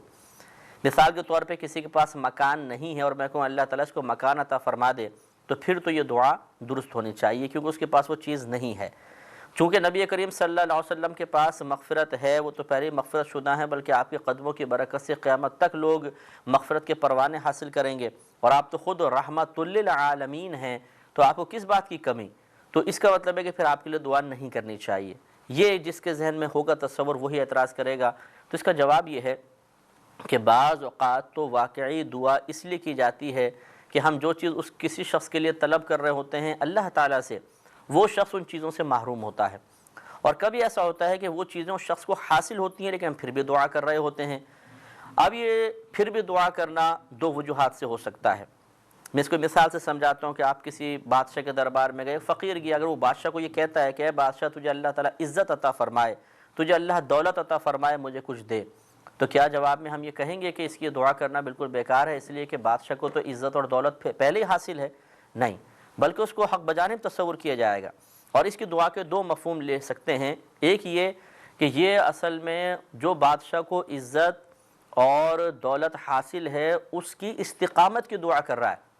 مثال کے طور پہ کسی کے پاس مکان نہیں ہے اور میں کہوں اللہ تعالیٰ اس کو مکان عطا فرما دے، تو پھر تو یہ دعا درست ہونی چاہیے کیونکہ اس کے پاس وہ چیز نہیں ہے۔ چونکہ نبی کریم صلی اللہ علیہ وسلم کے پاس مغفرت ہے، وہ تو پہلے مغفرت شدہ ہیں، بلکہ آپ کے قدموں کی برکت سے قیامت تک لوگ مغفرت کے پروانے حاصل کریں گے، اور آپ تو خود رحمت للعالمین ہیں، تو آپ کو کس بات کی کمی؟ تو اس کا مطلب ہے کہ پھر آپ کے لیے دعا نہیں کرنی چاہیے۔ یہ جس کے ذہن میں ہوگا تصور وہی اعتراض کرے گا۔ تو اس کا جواب یہ ہے کہ بعض اوقات تو واقعی دعا اس لیے کی جاتی ہے کہ ہم جو چیز اس کسی شخص کے لیے طلب کر رہے ہوتے ہیں اللہ تعالیٰ سے، وہ شخص ان چیزوں سے محروم ہوتا ہے، اور کبھی ایسا ہوتا ہے کہ وہ چیزیں اس شخص کو حاصل ہوتی ہیں لیکن ہم پھر بھی دعا کر رہے ہوتے ہیں۔ اب یہ پھر بھی دعا کرنا دو وجوہات سے ہو سکتا ہے۔ میں اس کو مثال سے سمجھاتا ہوں کہ آپ کسی بادشاہ کے دربار میں گئے، فقیر گیا، اگر وہ بادشاہ کو یہ کہتا ہے کہ اے بادشاہ تجھے اللہ تعالیٰ عزت عطا فرمائے، تجھے اللہ دولت عطا فرمائے، مجھے کچھ دے، تو کیا جواب میں ہم یہ کہیں گے کہ اس کی دعا کرنا بالکل بیکار ہے اس لیے کہ بادشاہ کو تو عزت اور دولت پہلے ہی حاصل ہے؟ نہیں، بلکہ اس کو حق بجانب تصور کیا جائے گا۔ اور اس کی دعا کے دو مفہوم لے سکتے ہیں۔ ایک یہ کہ یہ اصل میں جو بادشاہ کو عزت اور دولت حاصل ہے اس کی استقامت کی دعا کر رہا ہے،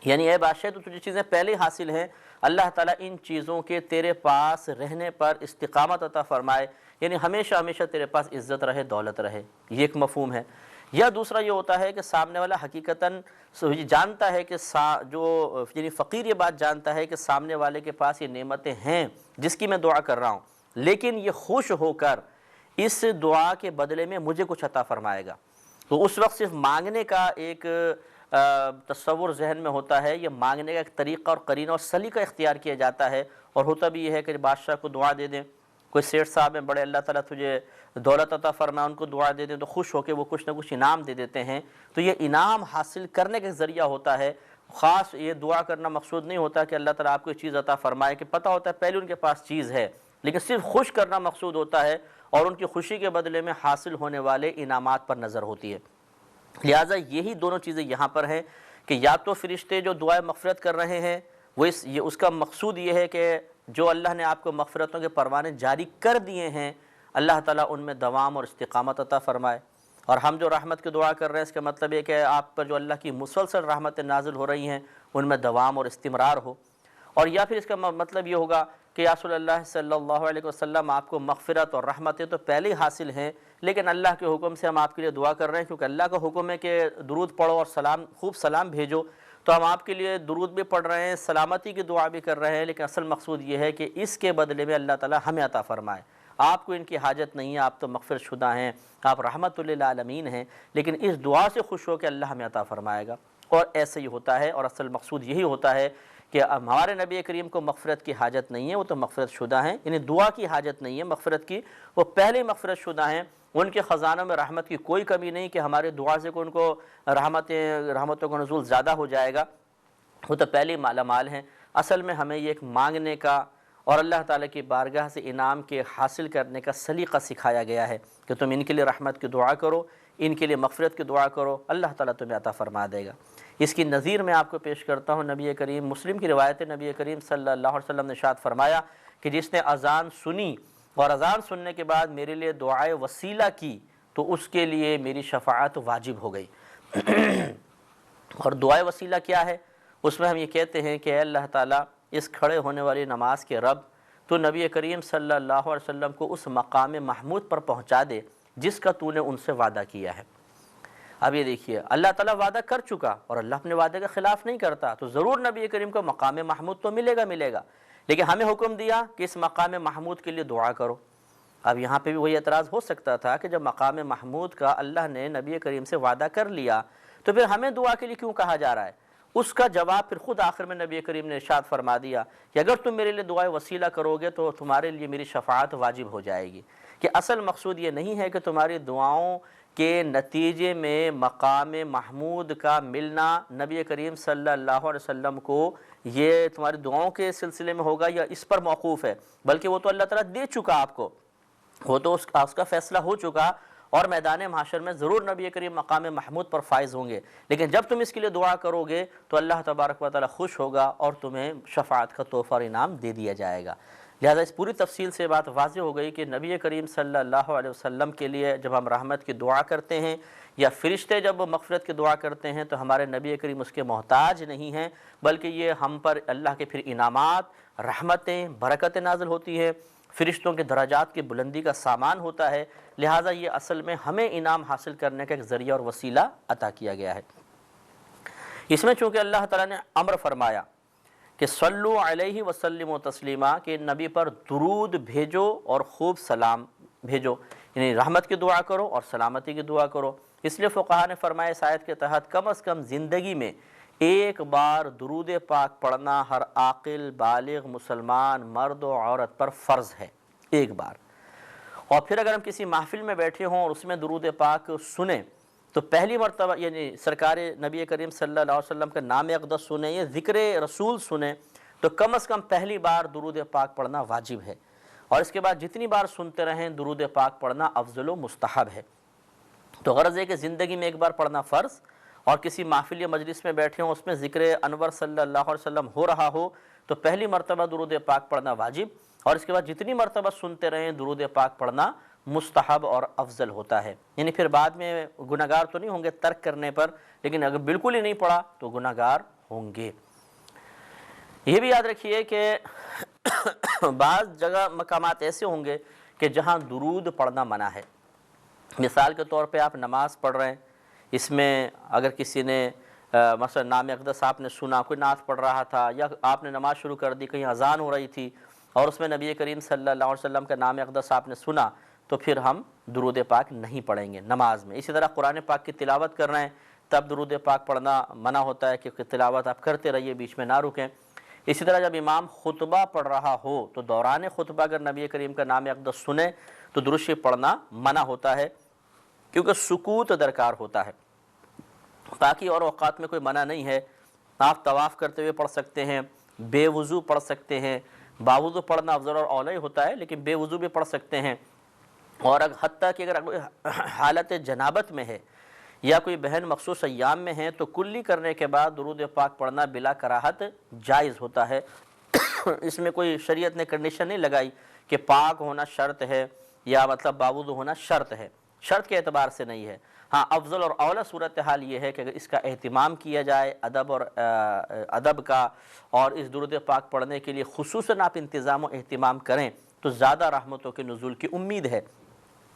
یعنی اے بادشاہ تو تجھے چیزیں پہلے حاصل ہیں، اللہ تعالیٰ ان چیزوں کے تیرے پاس رہنے پر استقامت عطا فرمائے، یعنی ہمیشہ ہمیشہ تیرے پاس عزت رہے، دولت رہے، یہ ایک مفہوم ہے۔ یا دوسرا یہ ہوتا ہے کہ سامنے والا حقیقتاً جانتا ہے کہ جو یعنی فقیر یہ بات جانتا ہے کہ سامنے والے کے پاس یہ نعمتیں ہیں جس کی میں دعا کر رہا ہوں، لیکن یہ خوش ہو کر اس دعا کے بدلے میں مجھے کچھ عطا فرمائے گا، تو اس وقت صرف مانگنے کا ایک تصور ذہن میں ہوتا ہے، یہ مانگنے کا ایک طریقہ اور قرینہ اور سلیقہ اختیار کیا جاتا ہے، اور ہوتا بھی یہ ہے کہ بادشاہ کو دعا دے دیں، کوئی سیٹھ صاحب ہیں بڑے، اللہ تعالیٰ تجھے دولت عطا فرمائے، ان کو دعا دے دیں تو خوش ہو کے وہ کچھ نہ کچھ انعام دے دیتے ہیں، تو یہ انعام حاصل کرنے کا ذریعہ ہوتا ہے، خاص یہ دعا کرنا مقصود نہیں ہوتا کہ اللہ تعالیٰ آپ کو چیز عطا فرمائے، کہ پتہ ہوتا ہے پہلے ان کے پاس چیز ہے، لیکن صرف خوش کرنا مقصود ہوتا ہے، اور ان کی خوشی کے بدلے میں حاصل ہونے والے انعامات پر نظر ہوتی ہے۔ لہٰذا یہی دونوں چیزیں یہاں پر ہیں کہ یا تو فرشتے جو دعائے مغفرت کر رہے ہیں وہ اس کا مقصود یہ ہے کہ جو اللہ نے آپ کو مغفرتوں کے پروانے جاری کر دیے ہیں اللہ تعالیٰ ان میں دوام اور استقامت عطا فرمائے، اور ہم جو رحمت کی دعا کر رہے ہیں اس کا مطلب یہ کہ آپ پر جو اللہ کی مسلسل رحمتیں نازل ہو رہی ہیں ان میں دوام اور استمرار ہو، اور یا پھر اس کا مطلب یہ ہوگا کہ یا رسول اللہ صلی اللہ علیہ وسلم آپ کو مغفرت اور رحمتیں تو پہلے ہی حاصل ہیں، لیکن اللہ کے حکم سے ہم آپ کے لیے دعا کر رہے ہیں، کیونکہ اللہ کا حکم ہے کہ درود پڑھو اور خوب سلام بھیجو، تو ہم آپ کے لیے درود بھی پڑھ رہے ہیں، سلامتی کی دعا بھی کر رہے ہیں، لیکن اصل مقصود یہ ہے کہ اس کے بدلے میں اللہ تعالیٰ ہمیں عطا فرمائے۔ آپ کو ان کی حاجت نہیں ہے، آپ تو مغفرت شدہ ہیں، آپ رحمت للعالمین ہیں، لیکن اس دعا سے خوش ہو کہ اللہ ہمیں عطا فرمائے گا، اور ایسے ہی ہوتا ہے، اور اصل مقصود یہی ہوتا ہے کہ ہمارے نبی کریم کو مغفرت کی حاجت نہیں ہے، وہ تو مغفرت شدہ ہیں، یعنی دعا کی حاجت نہیں ہے مغفرت کی، وہ پہلے مغفرت شدہ ہیں، ان کے خزانوں میں رحمت کی کوئی کمی نہیں کہ ہمارے دعا سے ان کو رحمتوں کا نزول زیادہ ہو جائے گا، وہ تو پہلے مالا مال ہیں۔ اصل میں ہمیں یہ ایک مانگنے کا اور اللہ تعالیٰ کی بارگاہ سے انعام کے حاصل کرنے کا سلیقہ سکھایا گیا ہے کہ تم ان کے لیے رحمت کی دعا کرو، ان کے لیے مغفرت کی دعا کرو، اللہ تعالیٰ تمہیں عطا فرما دے گا۔ اس کی نظیر میں آپ کو پیش کرتا ہوں، نبی کریم مسلم کی روایت، نبی کریم صلی اللہ علیہ وسلم نے ارشاد فرمایا کہ جس نے اذان سنی اور اذان سننے کے بعد میرے لیے دعائے وسیلہ کی تو اس کے لیے میری شفاعت واجب ہو گئی۔ اور دعائے وسیلہ کیا ہے؟ اس میں ہم یہ کہتے ہیں کہ اے اللہ تعالیٰ اس کھڑے ہونے والی نماز کے رب، تو نبی کریم صلی اللہ علیہ وسلم کو اس مقام محمود پر پہنچا دے جس کا تو نے ان سے وعدہ کیا ہے۔ اب یہ دیکھیے اللہ تعالیٰ وعدہ کر چکا اور اللہ اپنے وعدے کا خلاف نہیں کرتا، تو ضرور نبی کریم کو مقام محمود تو ملے گا، لیکن ہمیں حکم دیا کہ اس مقام محمود کے لیے دعا کرو۔ اب یہاں پہ بھی وہی اعتراض ہو سکتا تھا کہ جب مقام محمود کا اللہ نے نبی کریم سے وعدہ کر لیا تو پھر ہمیں دعا کے لیے کیوں کہا جا رہا ہے؟ اس کا جواب پھر خود آخر میں نبی کریم نے ارشاد فرما دیا کہ اگر تم میرے لیے دعائے وسیلہ کرو گے تو تمہارے لیے میری شفاعت واجب ہو جائے گی، کہ اصل مقصود یہ نہیں ہے کہ تمہاری دعاؤں کے نتیجے میں مقام محمود کا ملنا نبی کریم صلی اللہ علیہ وسلم کو یہ تمہاری دعاؤں کے سلسلے میں ہوگا یا اس پر موقوف ہے، بلکہ وہ تو اللہ تعالیٰ دے چکا آپ کو، وہ تو اس کا فیصلہ ہو چکا، اور میدان محشر میں ضرور نبی کریم مقام محمود پر فائز ہوں گے، لیکن جب تم اس کے لیے دعا کرو گے تو اللہ تبارک و تعالیٰ خوش ہوگا اور تمہیں شفاعت کا تحفہ اور انعام دے دیا جائے گا۔ لہذا اس پوری تفصیل سے بات واضح ہو گئی کہ نبی کریم صلی اللہ علیہ وسلم کے لیے جب ہم رحمت کی دعا کرتے ہیں یا فرشتے جب مغفرت کی دعا کرتے ہیں تو ہمارے نبی کریم اس کے محتاج نہیں ہیں، بلکہ یہ ہم پر اللہ کے پھر انعامات، رحمتیں برکتیں نازل ہوتی ہیں، فرشتوں کے درجات کی بلندی کا سامان ہوتا ہے، لہٰذا یہ اصل میں ہمیں انعام حاصل کرنے کا ایک ذریعہ اور وسیلہ عطا کیا گیا ہے۔ اس میں چونکہ اللہ تعالیٰ نے امر فرمایا کہ صلو علیہ وسلم و تسلیما، کہ نبی پر درود بھیجو اور خوب سلام بھیجو، یعنی رحمت کی دعا کرو اور سلامتی کی دعا کرو۔ اس لیے فقہا نے فرمایا اس آیت کے تحت کم از کم زندگی میں ایک بار درود پاک پڑھنا ہر عاقل بالغ مسلمان مرد و عورت پر فرض ہے، ایک بار۔ اور پھر اگر ہم کسی محفل میں بیٹھے ہوں اور اس میں درود پاک سنیں تو پہلی مرتبہ یعنی سرکار نبی کریم صلی اللہ علیہ وسلم کا نام اقدس سنیں یا ذکر رسول سنیں تو کم از کم پہلی بار درود پاک پڑھنا واجب ہے، اور اس کے بعد جتنی بار سنتے رہیں درود پاک پڑھنا افضل و مستحب ہے۔ تو غرض ہے کہ زندگی میں ایک بار پڑھنا فرض، اور کسی محفل یا مجلس میں بیٹھے ہوں اس میں ذکر انور صلی اللہ علیہ وسلم ہو رہا ہو تو پہلی مرتبہ درود پاک پڑھنا واجب، اور اس کے بعد جتنی مرتبہ سنتے رہیں درود پاک پڑھنا مستحب اور افضل ہوتا ہے۔ یعنی پھر بعد میں گناہگار تو نہیں ہوں گے ترک کرنے پر، لیکن اگر بالکل ہی نہیں پڑھا تو گناہگار ہوں گے۔ یہ بھی یاد رکھیے کہ بعض جگہ مقامات ایسے ہوں گے کہ جہاں درود پڑھنا منع ہے۔ مثال کے طور پہ آپ نماز پڑھ رہے ہیں، اس میں اگر کسی نے مثلا نام اقدس آپ نے سنا، کوئی نعت پڑھ رہا تھا یا آپ نے نماز شروع کر دی، کہیں اذان ہو رہی تھی اور اس میں نبی کریم صلی اللہ علیہ وسلم کا نام اقدس آپ نے سنا، تو پھر ہم درود پاک نہیں پڑھیں گے نماز میں۔ اسی طرح قرآن پاک کی تلاوت کر رہے ہیں تب درود پاک پڑھنا منع ہوتا ہے، کہ تلاوت آپ کرتے رہیے، بیچ میں نہ رکیں۔ اسی طرح جب امام خطبہ پڑھ رہا ہو تو دوران خطبہ اگر نبی کریم کا نام اقدس سنیں تو درود شریف پڑھنا منع ہوتا ہے، کیونکہ سکوت درکار ہوتا ہے۔ باقی اور اوقات میں کوئی منع نہیں ہے، آپ طواف کرتے ہوئے پڑھ سکتے ہیں، بے وضو پڑھ سکتے ہیں، باوضو پڑھنا افضل اور اولیٰ ہوتا ہے لیکن بے وضو بھی پڑھ سکتے ہیں، اور حتیٰ کہ اگر حالت جنابت میں ہے یا کوئی بہن مخصوص ایام میں ہے تو کلی کرنے کے بعد درود پاک پڑھنا بلا کراہت جائز ہوتا ہے۔ اس میں کوئی شریعت نے کنڈیشن نہیں لگائی کہ پاک ہونا شرط ہے یا مطلب باوضو ہونا شرط ہے، شرط کے اعتبار سے نہیں ہے۔ ہاں افضل اور اولیٰ صورتحال یہ ہے کہ اگر اس کا اہتمام کیا جائے ادب کا، اور اس درود پاک پڑھنے کے لیے خصوصاً آپ انتظام و اہتمام کریں تو زیادہ رحمتوں کے نزول کی امید ہے۔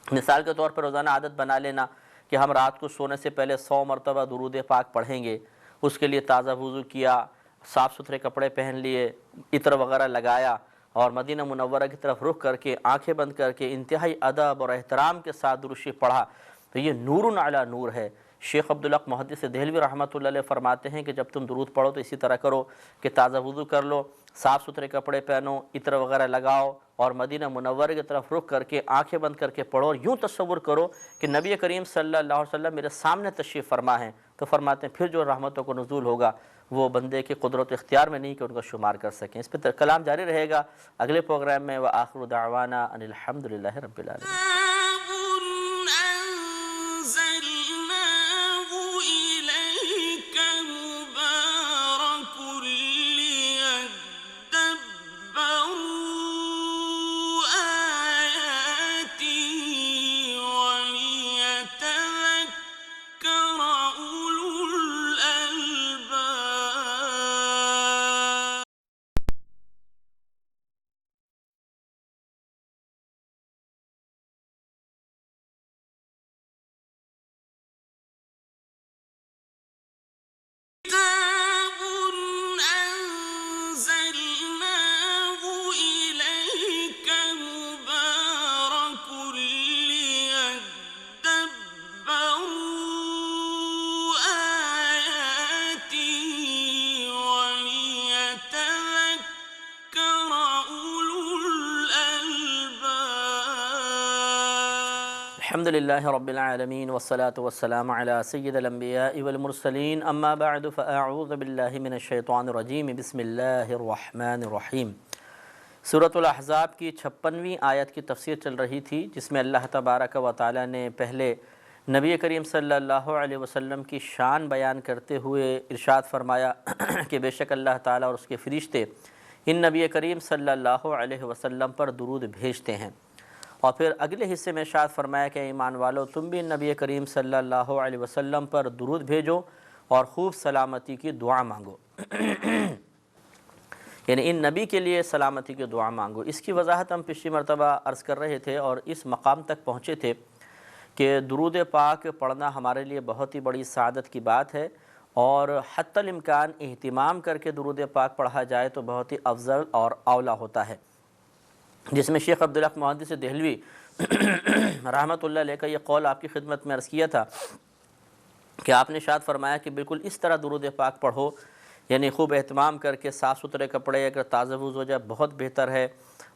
مثال کے طور پر روزانہ عادت بنا لینا کہ ہم رات کو سونے سے پہلے 100 مرتبہ درود پاک پڑھیں گے، اس کے لیے تازہ وضو کیا، صاف ستھرے کپڑے پہن لیے، عطر وغیرہ لگایا اور مدینہ منورہ کی طرف رخ کر کے آنکھیں بند کر کے انتہائی ادب اور احترام کے ساتھ درود شریف پڑھا، تو یہ نور علی نور ہے۔ شیخ عبدالحق محدث دہلوی رحمۃ اللہ علیہ فرماتے ہیں کہ جب تم درود پڑھو تو اسی طرح کرو کہ تازہ وضو کر لو، صاف ستھرے کپڑے پہنو، عطر وغیرہ لگاؤ اور مدینہ منورہ کی طرف رخ کر کے آنکھیں بند کر کے پڑھو، اور یوں تصور کرو کہ نبی کریم صلی اللہ علیہ وسلم میرے سامنے تشریف فرما ہیں۔ تو فرماتے ہیں پھر جو رحمتوں کو نزول ہوگا وہ بندے کے قدرت اختیار میں نہیں کہ ان کو شمار کر سکیں۔ اس پہ کلام جاری رہے گا اگلے پروگرام میں۔ وآخر دعوانا ان الحمد للہ رب العالمین۔ الحمد للہ رب العالمین والصلاة والسلام علی سید الانبیاء والمرسلین، اما بعد فاعوذ باللہ من الشیطان الرجیم، بسم اللہ الرحمن الرحیم۔ سورۃ الاحزاب کی 56ویں آیت کی تفسیر چل رہی تھی، جس میں اللہ تبارک و تعالی نے پہلے نبی کریم صلی اللہ علیہ وسلم کی شان بیان کرتے ہوئے ارشاد فرمایا کہ بے شک اللہ تعالیٰ اور اس کے فرشتے ان نبی کریم صلی اللہ علیہ وسلم پر درود بھیجتے ہیں، اور پھر اگلے حصے میں ارشاد فرمایا کہ ایمان والو تم بھی نبی کریم صلی اللہ علیہ وسلم پر درود بھیجو اور خوب سلامتی کی دعا مانگو۔ یعنی ان نبی کے لیے سلامتی کی دعا مانگو۔ اس کی وضاحت ہم پچھلی مرتبہ عرض کر رہے تھے اور اس مقام تک پہنچے تھے کہ درود پاک پڑھنا ہمارے لیے بہت ہی بڑی سعادت کی بات ہے، اور حتی الامکان اہتمام کر کے درود پاک پڑھا جائے تو بہت ہی افضل اور اولیٰ ہوتا ہے، جس میں شیخ عبدالحق محدث دہلوی رحمۃ اللہ علیہ کا یہ قول آپ کی خدمت میں عرض کیا تھا کہ آپ نے ارشاد فرمایا کہ بالکل اس طرح درود پاک پڑھو، یعنی خوب اہتمام کر کے صاف ستھرے کپڑے، اگر تازہ وضو ہو جائے بہت بہتر ہے،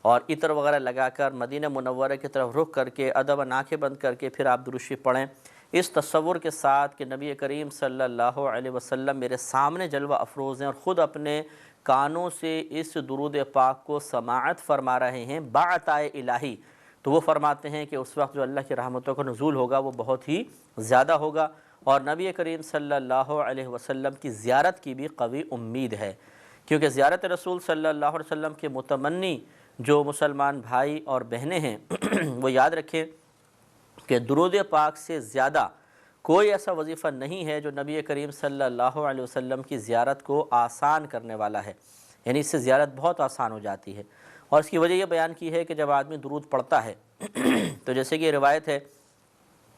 اور عطر وغیرہ لگا کر مدینہ منورہ کی طرف رخ کر کے ادب آنکھیں بند کر کے پھر آپ درود شریف پڑھیں، اس تصور کے ساتھ کہ نبی کریم صلی اللہ علیہ وسلم میرے سامنے جلوہ افروز ہیں اور خود اپنے کانوں سے اس درود پاک کو سماعت فرما رہے ہیں بعطائے الہی، تو وہ فرماتے ہیں کہ اس وقت جو اللہ کی رحمتوں کا نزول ہوگا وہ بہت ہی زیادہ ہوگا، اور نبی کریم صلی اللہ علیہ وسلم کی زیارت کی بھی قوی امید ہے، کیونکہ زیارت رسول صلی اللہ علیہ وسلم کے متمنی جو مسلمان بھائی اور بہنیں ہیں وہ یاد رکھیں کہ درود پاک سے زیادہ کوئی ایسا وظیفہ نہیں ہے جو نبی کریم صلی اللہ علیہ وسلم کی زیارت کو آسان کرنے والا ہے، یعنی اس سے زیارت بہت آسان ہو جاتی ہے، اور اس کی وجہ یہ بیان کی ہے کہ جب آدمی درود پڑھتا ہے تو جیسے کہ یہ روایت ہے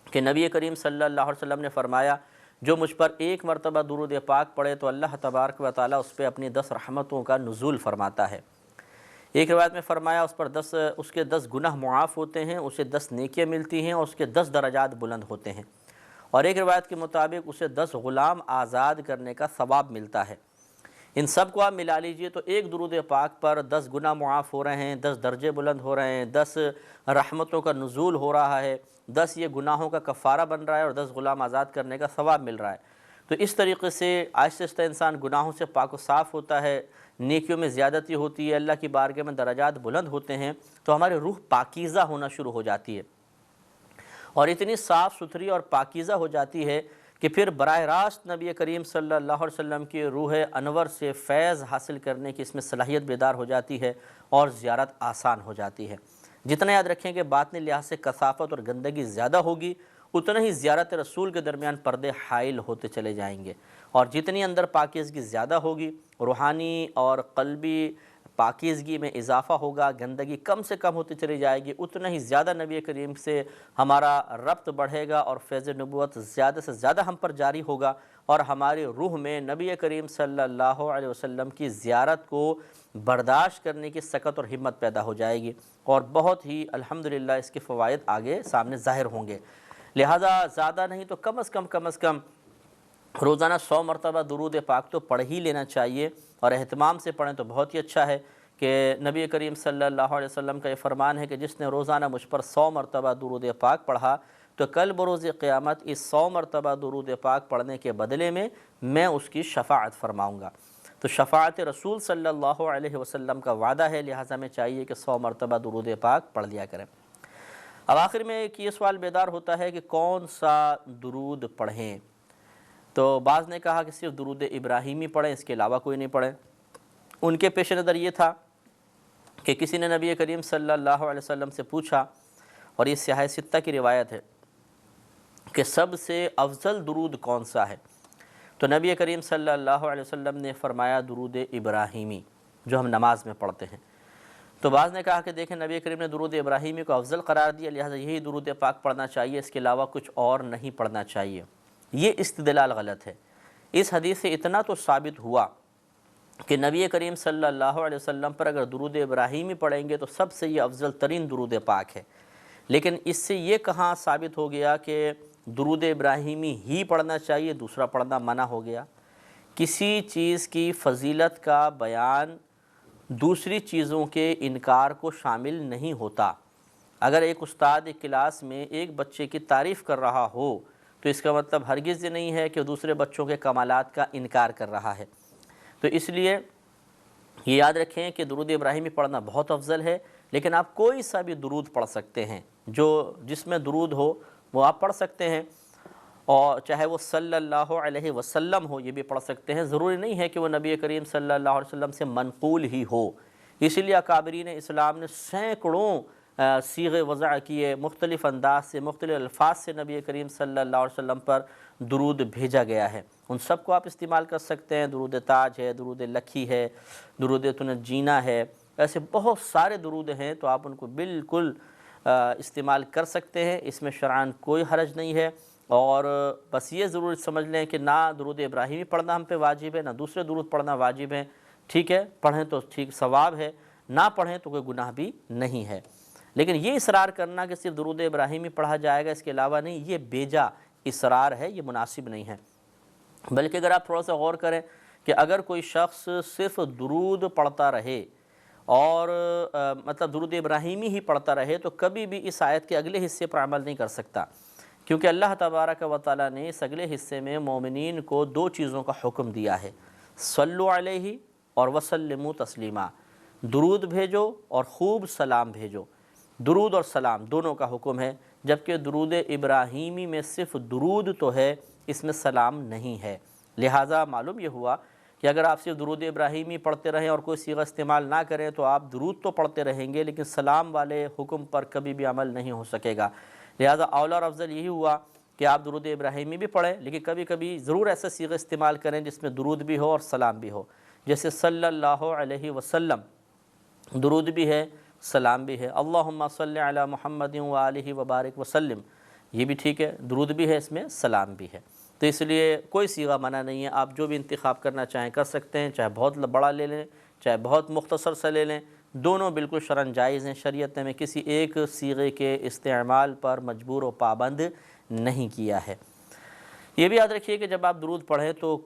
کہ نبی کریم صلی اللہ علیہ وسلم نے فرمایا جو مجھ پر ایک مرتبہ درود پاک پڑھے تو اللہ تبارک و تعالیٰ اس پہ اپنی 10 رحمتوں کا نزول فرماتا ہے۔ ایک روایت میں فرمایا اس کے 10 گناہ معاف ہوتے ہیں، اسے 10 نیکیاں ملتی ہیں اور اس کے 10 درجات بلند ہوتے ہیں، اور ایک روایت کے مطابق اسے 10 غلام آزاد کرنے کا ثواب ملتا ہے۔ ان سب کو آپ ملا لیجئے تو ایک درود پاک پر 10 گناہ معاف ہو رہے ہیں، 10 درجے بلند ہو رہے ہیں، 10 رحمتوں کا نزول ہو رہا ہے، 10 یہ گناہوں کا کفارہ بن رہا ہے اور 10 غلام آزاد کرنے کا ثواب مل رہا ہے۔ تو اس طریقے سے آہستہ آہستہ انسان گناہوں سے پاک و صاف ہوتا ہے، نیکیوں میں زیادتی ہوتی ہے، اللہ کی بارگاہ میں درجات بلند ہوتے ہیں، تو ہماری روح پاکیزہ ہونا شروع ہو جاتی ہے، اور اتنی صاف ستھری اور پاکیزہ ہو جاتی ہے کہ پھر براہ راست نبی کریم صلی اللہ علیہ وسلم کی روح انور سے فیض حاصل کرنے کی اس میں صلاحیت بیدار ہو جاتی ہے اور زیارت آسان ہو جاتی ہے۔ جتنا یاد رکھیں کہ باطنی لحاظ سے کثافت اور گندگی زیادہ ہوگی اتنا ہی زیارت رسول کے درمیان پردے حائل ہوتے چلے جائیں گے، اور جتنی اندر پاکیزگی زیادہ ہوگی، روحانی اور قلبی پاکیزگی میں اضافہ ہوگا، گندگی کم سے کم ہوتی چلی جائے گی، اتنا ہی زیادہ نبی کریم سے ہمارا ربط بڑھے گا اور فیض نبوت زیادہ سے زیادہ ہم پر جاری ہوگا، اور ہماری روح میں نبی کریم صلی اللہ علیہ وسلم کی زیارت کو برداشت کرنے کی سکت اور ہمت پیدا ہو جائے گی، اور بہت ہی الحمدللہ اس کے فوائد آگے سامنے ظاہر ہوں گے۔ لہذا زیادہ نہیں تو کم از کم روزانہ 100 مرتبہ درود پاک تو پڑھ ہی لینا چاہیے، اور اہتمام سے پڑھیں تو بہت ہی اچھا ہے کہ نبی کریم صلی اللہ علیہ وسلم کا یہ فرمان ہے کہ جس نے روزانہ مجھ پر 100 مرتبہ درود پاک پڑھا تو کل بروز قیامت اس 100 مرتبہ درود پاک پڑھنے کے بدلے میں اس کی شفاعت فرماؤں گا۔ تو شفاعت رسول صلی اللہ علیہ وسلم کا وعدہ ہے، لہٰذا ہمیں چاہیے کہ 100 مرتبہ درود پاک پڑھ لیا کریں۔ اب آخر میں ایک یہ سوال بیدار ہوتا ہے کہ کون سا درود پڑھیں؟ تو بعض نے کہا کہ صرف درود ابراہیمی پڑھیں، اس کے علاوہ کوئی نہیں پڑھیں۔ ان کے پیش نظر یہ تھا کہ کسی نے نبی کریم صلی اللہ علیہ وسلم سے پوچھا، اور یہ سیاہ ستہ کی روایت ہے کہ سب سے افضل درود کون سا ہے؟ تو نبی کریم صلی اللہ علیہ وسلم نے فرمایا درود ابراہیمی، جو ہم نماز میں پڑھتے ہیں۔ تو بعض نے کہا کہ دیکھیں نبی کریم نے درود ابراہیمی کو افضل قرار دیا، لہٰذا یہی درود پاک پڑھنا چاہیے، اس کے علاوہ کچھ اور نہیں پڑھنا چاہیے۔ یہ استدلال غلط ہے۔ اس حدیث سے اتنا تو ثابت ہوا کہ نبی کریم صلی اللہ علیہ وسلم پر اگر درود ابراہیمی پڑھیں گے تو سب سے یہ افضل ترین درود پاک ہے، لیکن اس سے یہ کہاں ثابت ہو گیا کہ درود ابراہیمی ہی پڑھنا چاہیے، دوسرا پڑھنا منع ہو گیا؟ کسی چیز کی فضیلت کا بیان دوسری چیزوں کے انکار کو شامل نہیں ہوتا۔ اگر ایک استاد ایک کلاس میں ایک بچے کی تعریف کر رہا ہو تو اس کا مطلب ہرگز یہ نہیں ہے کہ دوسرے بچوں کے کمالات کا انکار کر رہا ہے۔ تو اس لیے یہ یاد رکھیں کہ درود ابراہیمی پڑھنا بہت افضل ہے، لیکن آپ کوئی سا بھی درود پڑھ سکتے ہیں، جس میں درود ہو وہ آپ پڑھ سکتے ہیں، اور چاہے وہ صلی اللہ علیہ وسلم ہو یہ بھی پڑھ سکتے ہیں، ضروری نہیں ہے کہ وہ نبی کریم صلی اللہ علیہ وسلم سے منقول ہی ہو۔ اسی لیے اکابرین اسلام نے سینکڑوں صیغے وضع کیے، مختلف انداز سے مختلف الفاظ سے نبی کریم صلی اللہ علیہ وسلم پر درود بھیجا گیا ہے، ان سب کو آپ استعمال کر سکتے ہیں۔ درود تاج ہے، درود لکھی ہے، درود تنجینا ہے، ایسے بہت سارے درود ہیں، تو آپ ان کو بالکل استعمال کر سکتے ہیں، اس میں شرعاً کوئی حرج نہیں ہے۔ اور بس یہ ضرور سمجھ لیں کہ نہ درود ابراہیمی پڑھنا ہم پہ واجب ہے، نہ دوسرے درود پڑھنا واجب ہے، ٹھیک ہے، پڑھیں تو ٹھیک ثواب ہے، نہ پڑھیں تو کوئی گناہ بھی نہیں ہے۔ لیکن یہ اصرار کرنا کہ صرف درود ابراہیمی پڑھا جائے گا، اس کے علاوہ نہیں، یہ بیجا اصرار ہے، یہ مناسب نہیں ہے۔ بلکہ اگر آپ تھوڑا سا غور کریں کہ اگر کوئی شخص صرف درود پڑھتا رہے اور مطلب درود ابراہیمی ہی پڑھتا رہے، تو کبھی بھی اس آیت کے اگلے حصے پر عمل نہیں کر سکتا، کیونکہ اللہ تبارک و تعالیٰ نے اس اگلے حصے میں مومنین کو دو چیزوں کا حکم دیا ہے، صلو علیہ اور وسلموا تسلیما، درود بھیجو اور خوب سلام بھیجو۔ درود اور سلام دونوں کا حکم ہے، جبکہ درود ابراہیمی میں صرف درود تو ہے، اس میں سلام نہیں ہے۔ لہٰذا معلوم یہ ہوا کہ اگر آپ صرف درود ابراہیمی پڑھتے رہیں اور کوئی صیغہ استعمال نہ کریں تو آپ درود تو پڑھتے رہیں گے، لیکن سلام والے حکم پر کبھی بھی عمل نہیں ہو سکے گا۔ لہٰذا اولا اور افضل یہی ہوا کہ آپ درود ابراہیمی بھی پڑھیں، لیکن کبھی کبھی ضرور ایسے صیغے استعمال کریں جس میں درود بھی ہو اور سلام بھی ہو، جیسے صلی اللہ علیہ وسلم، درود بھی ہے، سلام بھی ہے۔ اللہم صلی علی محمد وآلہ وبارک وسلم، یہ بھی ٹھیک ہے، درود بھی ہے، اس میں سلام بھی ہے۔ تو اس لیے کوئی صیغہ منع نہیں ہے، آپ جو بھی انتخاب کرنا چاہیں کر سکتے ہیں، چاہے بہت بڑا لے لیں چاہے بہت مختصر سے لے لیں، دونوں بالکل شرعاً جائز ہیں۔ شریعت نے کسی ایک صیغے کے استعمال پر مجبور و پابند نہیں کیا ہے۔ یہ بھی یاد رکھیے کہ جب آپ درود پڑھیں تو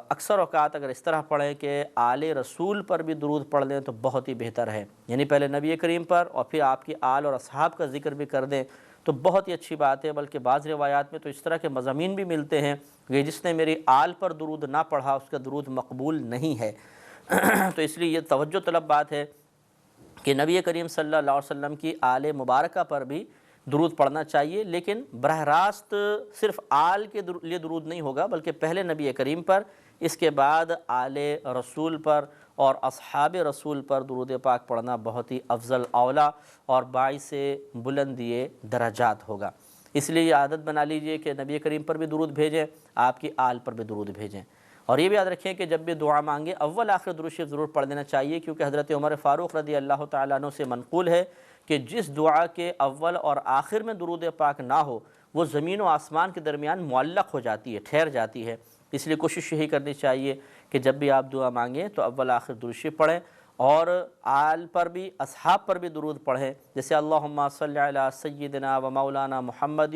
اکثر اوقات اگر اس طرح پڑھیں کہ آل رسول پر بھی درود پڑھ لیں تو بہت ہی بہتر ہے، یعنی پہلے نبی کریم پر اور پھر آپ کی آل اور اصحاب کا ذکر بھی کر دیں تو بہت ہی اچھی بات ہے۔ بلکہ بعض روایات میں تو اس طرح کے مضامین بھی ملتے ہیں کہ جس نے میری آل پر درود نہ پڑھا اس کا درود مقبول نہیں ہے۔ تو اس لیے یہ توجہ طلب بات ہے کہ نبی کریم صلی اللہ علیہ وسلم کی آل مبارکہ پر بھی درود پڑھنا چاہیے، لیکن براہ راست صرف آل کے لیے درود نہیں ہوگا، بلکہ پہلے نبی کریم پر، اس کے بعد آل رسول پر اور اصحاب رسول پر درود پاک پڑھنا بہت ہی افضل اولا اور باعث بلندی درجات ہوگا۔ اس لیے یہ عادت بنا لیجئے کہ نبی کریم پر بھی درود بھیجیں، آپ کی آل پر بھی درود بھیجیں۔ اور یہ بھی یاد رکھیں کہ جب بھی دعا مانگیں اول آخر درود شریف ضرور پڑھ دینا چاہیے، کیونکہ حضرت عمر فاروق رضی اللہ تعالیٰ عنہ سے منقول ہے کہ جس دعا کے اول اور آخر میں درود پاک نہ ہو وہ زمین و آسمان کے درمیان معلق ہو جاتی ہے، ٹھہر جاتی ہے۔ اس لیے کوشش یہی کرنی چاہیے کہ جب بھی آپ دعا مانگیں تو اول آخر درود شریف پڑھیں، اور آل پر بھی اصحاب پر بھی درود پڑھیں، جیسے اللہم صلی علی سیدنا و مولانا محمد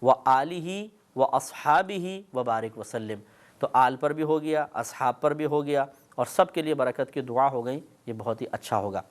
و آلہ و اصحابہ و بارک وسلم۔ تو آل پر بھی ہو گیا، اصحاب پر بھی ہو گیا، اور سب کے لیے برکت کی دعا ہو گئی، یہ بہت ہی اچھا ہوگا۔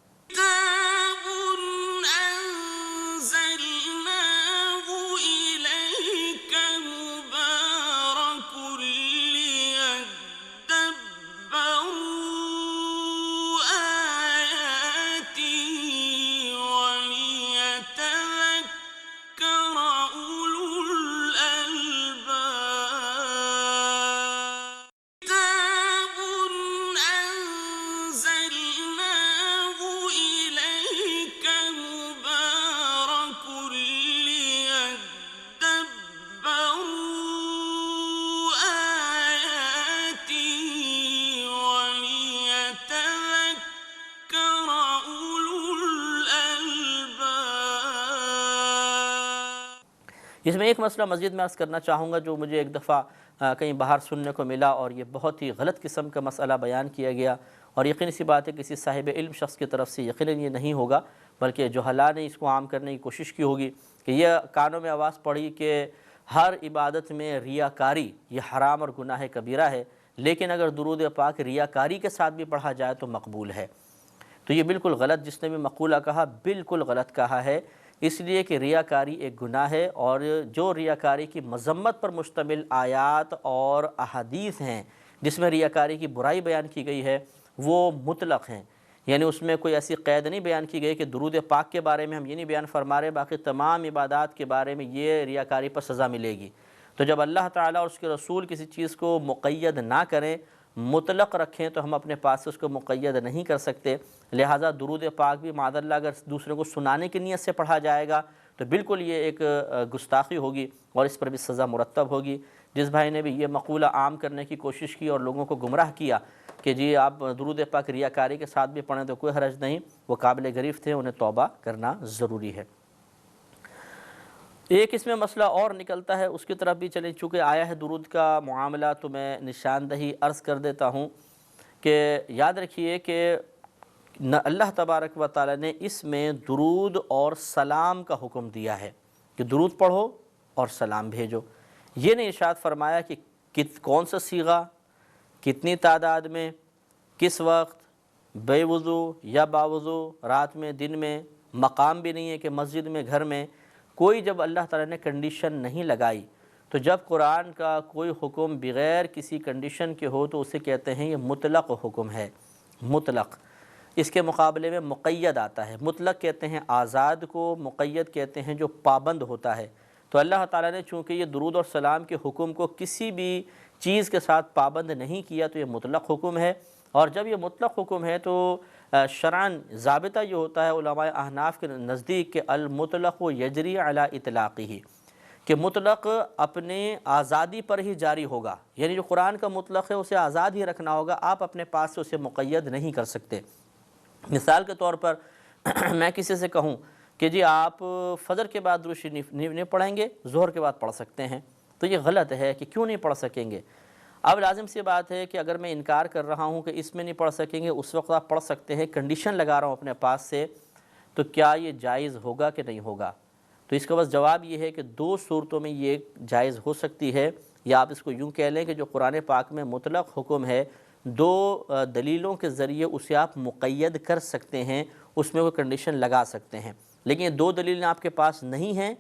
اس میں ایک مسئلہ مزید میں عرض کرنا چاہوں گا جو مجھے ایک دفعہ کہیں باہر سننے کو ملا، اور یہ بہت ہی غلط قسم کا مسئلہ بیان کیا گیا، اور یقینی سی بات ہے کسی صاحب علم شخص کی طرف سے یقیناً یہ نہیں ہوگا، بلکہ جہلاء نے اس کو عام کرنے کی کوشش کی ہوگی، کہ یہ کانوں میں آواز پڑی کہ ہر عبادت میں ریاکاری یہ حرام اور گناہ کبیرہ ہے، لیکن اگر درود پاک ریاکاری کے ساتھ بھی پڑھا جائے تو مقبول ہے۔ تو یہ بالکل غلط، جس نے بھی مقولہ کہا بالکل غلط کہا ہے، اس لیے کہ ریاکاری ایک گناہ ہے، اور جو ریاکاری کی مذمت پر مشتمل آیات اور احادیث ہیں جس میں ریاکاری کی برائی بیان کی گئی ہے وہ مطلق ہیں، یعنی اس میں کوئی ایسی قید نہیں بیان کی گئی کہ درود پاک کے بارے میں ہم یہ نہیں بیان فرما رہے، باقی تمام عبادات کے بارے میں یہ ریاکاری پر سزا ملے گی۔ تو جب اللہ تعالیٰ اور اس کے رسول کسی چیز کو مقید نہ کریں مطلق رکھیں تو ہم اپنے پاس سے اس کو مقید نہیں کر سکتے، لہٰذا درود پاک بھی معاذ اللہ اگر دوسرے کو سنانے کی نیت سے پڑھا جائے گا تو بالکل یہ ایک گستاخی ہوگی اور اس پر بھی سزا مرتب ہوگی۔ جس بھائی نے بھی یہ مقولہ عام کرنے کی کوشش کی اور لوگوں کو گمراہ کیا کہ جی آپ درود پاک ریاکاری کے ساتھ بھی پڑھیں تو کوئی حرج نہیں، وہ قابل گریفت تھے، انہیں توبہ کرنا ضروری ہے۔ ایک اس میں مسئلہ اور نکلتا ہے، اس کی طرف بھی چلیں، چونکہ آیا ہے درود کا معاملہ تو میں نشاندہی عرض کر دیتا ہوں کہ یاد رکھیے کہ اللہ تبارک و تعالی نے اس میں درود اور سلام کا حکم دیا ہے کہ درود پڑھو اور سلام بھیجو۔ یہ نہیں ارشاد فرمایا کہ کون سا صیغہ، کتنی تعداد میں، کس وقت، بے وضو یا باوضو، رات میں، دن میں، مقام بھی نہیں ہے کہ مسجد میں، گھر میں، کوئی جب اللہ تعالیٰ نے کنڈیشن نہیں لگائی تو جب قرآن کا کوئی حکم بغیر کسی کنڈیشن کے ہو تو اسے کہتے ہیں یہ مطلق حکم ہے، مطلق۔ اس کے مقابلے میں مقید آتا ہے، مطلق کہتے ہیں آزاد کو، مقید کہتے ہیں جو پابند ہوتا ہے۔ تو اللہ تعالیٰ نے چونکہ یہ درود اور سلام کے حکم کو کسی بھی چیز کے ساتھ پابند نہیں کیا تو یہ مطلق حکم ہے، اور جب یہ مطلق حکم ہے تو شرعاً ضابطہ یہ ہوتا ہے علماء احناف کے نزدیک کہ المطلق یجری علی اطلاقہ، کہ مطلق اپنے آزادی پر ہی جاری ہوگا، یعنی جو قرآن کا مطلق ہے اسے آزاد ہی رکھنا ہوگا، آپ اپنے پاس سے اسے مقید نہیں کر سکتے۔ مثال کے طور پر میں کسی سے کہوں کہ جی آپ فجر کے بعد درود شریف نہیں پڑھیں گے، ظہر کے بعد پڑھ سکتے ہیں، تو یہ غلط ہے کہ کیوں نہیں پڑھ سکیں گے۔ اب لازم سی بات ہے کہ اگر میں انکار کر رہا ہوں کہ اس میں نہیں پڑھ سکیں گے، اس وقت آپ پڑھ سکتے ہیں، کنڈیشن لگا رہا ہوں اپنے پاس سے، تو کیا یہ جائز ہوگا کہ نہیں ہوگا؟ تو اس کا بس جواب یہ ہے کہ دو صورتوں میں یہ جائز ہو سکتی ہے، یا آپ اس کو یوں کہہ لیں کہ جو قرآن پاک میں مطلق حکم ہے، دو دلیلوں کے ذریعے اسے آپ مقید کر سکتے ہیں، اس میں کوئی کنڈیشن لگا سکتے ہیں، لیکن یہ دو دلیلیں آپ کے پاس نہیں ہیں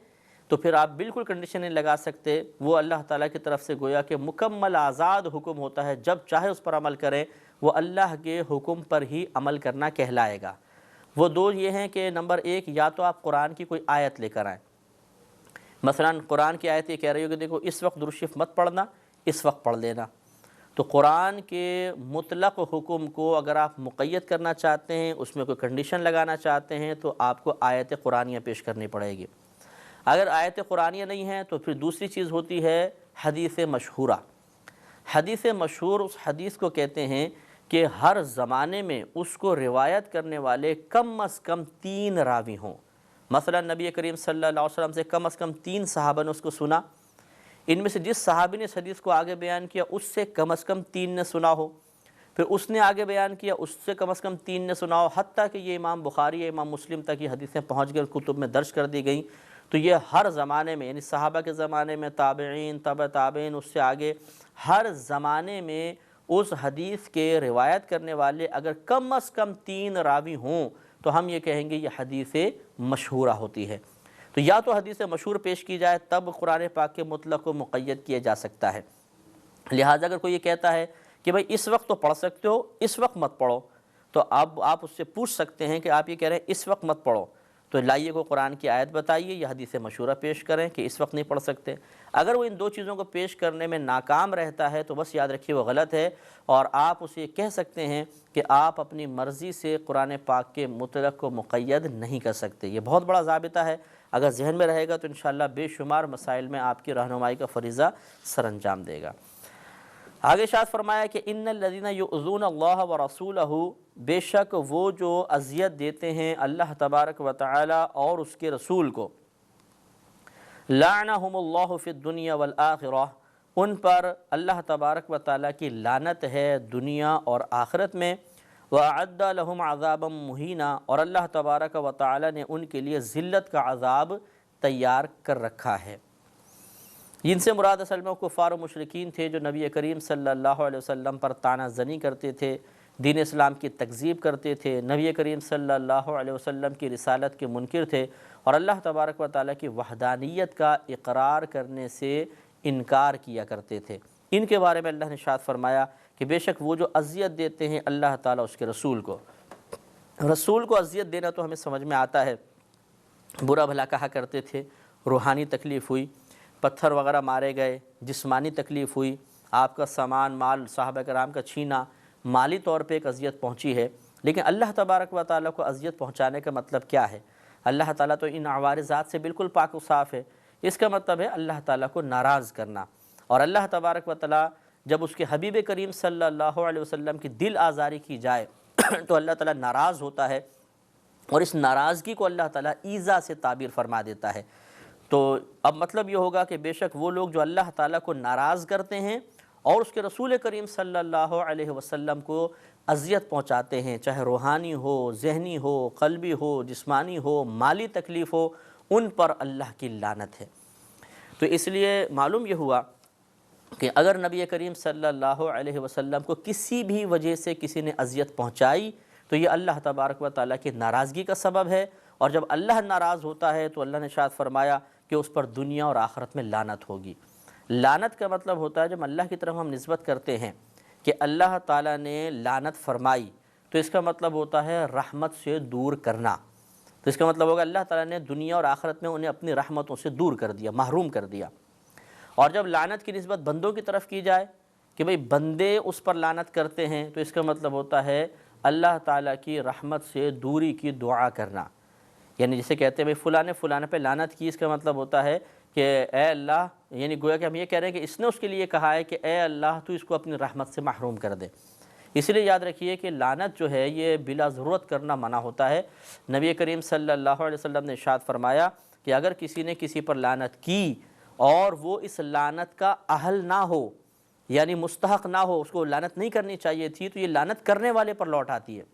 تو پھر آپ بالکل کنڈیشن نہیں لگا سکتے۔ وہ اللہ تعالیٰ کی طرف سے گویا کہ مکمل آزاد حکم ہوتا ہے، جب چاہے اس پر عمل کریں، وہ اللہ کے حکم پر ہی عمل کرنا کہلائے گا۔ وہ دو یہ ہیں کہ نمبر ایک، یا تو آپ قرآن کی کوئی آیت لے کر آئیں، مثلا قرآن کی آیت یہ کہہ رہی ہو کہ دیکھو اس وقت درود شریف مت پڑھنا، اس وقت پڑھ لینا، تو قرآن کے مطلق حکم کو اگر آپ مقید کرنا چاہتے ہیں، اس میں کوئی کنڈیشن لگانا چاہتے ہیں تو آپ کو آیت قرآنیہ پیش کرنی پڑے گی۔ اگر آیت قرآنیہ نہیں ہے تو پھر دوسری چیز ہوتی ہے حدیث مشہورہ۔ حدیث مشہور اس حدیث کو کہتے ہیں کہ ہر زمانے میں اس کو روایت کرنے والے کم از کم 3 راوی ہوں۔ مثلا نبی کریم صلی اللہ علیہ وسلم سے کم از کم 3 صحابہ نے اس کو سنا، ان میں سے جس صحابی نے اس حدیث کو آگے بیان کیا اس سے کم از کم 3 نے سنا ہو، پھر اس نے آگے بیان کیا، اس سے کم از کم 3 نے سنا ہو، حتیٰ کہ یہ امام بخاری یا امام مسلم تک یہ حدیثیں پہنچ گئی، کتب میں درج کر دی گئیں۔ تو یہ ہر زمانے میں، یعنی صحابہ کے زمانے میں، تابعین، تبع تابعین، اس سے آگے، ہر زمانے میں اس حدیث کے روایت کرنے والے اگر کم از کم 3 راوی ہوں تو ہم یہ کہیں گے یہ حدیث مشہورہ ہوتی ہے۔ تو یا تو حدیث مشہور پیش کی جائے تب قرآن پاک کے مطلق کو مقید کیا جا سکتا ہے۔ لہٰذا اگر کوئی یہ کہتا ہے کہ بھائی اس وقت تو پڑھ سکتے ہو، اس وقت مت پڑھو، تو اب آپ اس سے پوچھ سکتے ہیں کہ آپ یہ کہہ رہے ہیں اس وقت مت پڑھو، تو لائیے کو قرآن کی آیت بتائیے یا حدیث مشہورہ پیش کریں کہ اس وقت نہیں پڑھ سکتے۔ اگر وہ ان دو چیزوں کو پیش کرنے میں ناکام رہتا ہے تو بس یاد رکھیے وہ غلط ہے، اور آپ اسے کہہ سکتے ہیں کہ آپ اپنی مرضی سے قرآن پاک کے مطلق کو مقید نہیں کر سکتے۔ یہ بہت بڑا ضابطہ ہے، اگر ذہن میں رہے گا تو انشاءاللہ بے شمار مسائل میں آپ کی رہنمائی کا فریضہ سر انجام دے گا۔ آگے ارشاد فرمایا کہ ان الذین یؤذون اللہ ورسولہ، بے شک وہ جو اذیت دیتے ہیں اللہ تبارک و تعالی اور اس کے رسول کو، لعنہم اللہ فی الدنیا والآخرہ، ان پر اللہ تبارک و تعالی کی لعنت ہے دنیا اور آخرت میں، وَأَعَدَّ لَهُمْ عَذَابًا مُهِينًا، اور اللہ تبارک و تعالی نے ان کے لیے ذلت کا عذاب تیار کر رکھا ہے۔ جن سے مراد اصل میں کفار و مشرکین تھے جو نبی کریم صلی اللہ علیہ وسلم پر طعنہ زنی کرتے تھے، دین اسلام کی تکذیب کرتے تھے، نبی کریم صلی اللہ علیہ وسلم کی رسالت کے منکر تھے، اور اللہ تبارک و تعالیٰ کی وحدانیت کا اقرار کرنے سے انکار کیا کرتے تھے۔ ان کے بارے میں اللہ نے ارشاد فرمایا کہ بے شک وہ جو اذیت دیتے ہیں اللہ تعالیٰ اس کے رسول کو اذیت دینا تو ہمیں سمجھ میں آتا ہے، برا بھلا کہا کرتے تھے، روحانی تکلیف ہوئی، پتھر وغیرہ مارے گئے، جسمانی تکلیف ہوئی، آپ کا سامان مال صحابہ کرام کا چھینا مالی طور پہ ایک اذیت پہنچی ہے، لیکن اللہ تبارک و تعالیٰ کو اذیت پہنچانے کا مطلب کیا ہے؟ اللہ تعالیٰ تو ان عوارضات سے بالکل پاک و صاف ہے، اس کا مطلب ہے اللہ تعالیٰ کو ناراض کرنا۔ اور اللہ تبارک و تعالیٰ جب اس کے حبیب کریم صلی اللہ علیہ وسلم کی دل آزاری کی جائے تو اللہ تعالیٰ ناراض ہوتا ہے، اور اس ناراضگی کو اللہ تعالیٰ ایذا سے تعبیر فرما دیتا ہے۔ تو اب مطلب یہ ہوگا کہ بے شک وہ لوگ جو اللہ تعالیٰ کو ناراض کرتے ہیں اور اس کے رسول کریم صلی اللہ علیہ وسلم کو اذیت پہنچاتے ہیں، چاہے روحانی ہو، ذہنی ہو، قلبی ہو، جسمانی ہو، مالی تکلیف ہو، ان پر اللہ کی لعنت ہے۔ تو اس لیے معلوم یہ ہوا کہ اگر نبی کریم صلی اللہ علیہ وسلم کو کسی بھی وجہ سے کسی نے اذیت پہنچائی تو یہ اللہ تبارک و تعالیٰ کی ناراضگی کا سبب ہے، اور جب اللہ ناراض ہوتا ہے تو اللہ نے ارشاد فرمایا کہ اس پر دنیا اور آخرت میں لعنت ہوگی۔ لعنت کا مطلب ہوتا ہے جب اللہ کی طرف ہم نسبت کرتے ہیں کہ اللہ تعالیٰ نے لعنت فرمائی تو اس کا مطلب ہوتا ہے رحمت سے دور کرنا۔ تو اس کا مطلب ہوگا اللہ تعالیٰ نے دنیا اور آخرت میں انہیں اپنی رحمتوں سے دور کر دیا، محروم کر دیا۔ اور جب لعنت کی نسبت بندوں کی طرف کی جائے کہ بھئی بندے اس پر لعنت کرتے ہیں تو اس کا مطلب ہوتا ہے اللہ تعالیٰ کی رحمت سے دوری کی دعا کرنا۔ یعنی جسے کہتے ہیں بھئی فلاں پہ لعنت کی، اس کا مطلب ہوتا ہے کہ اے اللہ، یعنی گویا کہ ہم یہ کہہ رہے ہیں کہ اس نے اس کے لیے کہا ہے کہ اے اللہ تو اس کو اپنی رحمت سے محروم کر دے۔ اس لیے یاد رکھیے کہ لعنت جو ہے یہ بلا ضرورت کرنا منع ہوتا ہے۔ نبی کریم صلی اللہ علیہ وسلم نے ارشاد فرمایا کہ اگر کسی نے کسی پر لعنت کی اور وہ اس لعنت کا اہل نہ ہو، یعنی مستحق نہ ہو، اس کو لعنت نہیں کرنی چاہیے تھی، تو یہ لعنت کرنے والے پر لوٹ آتی ہے۔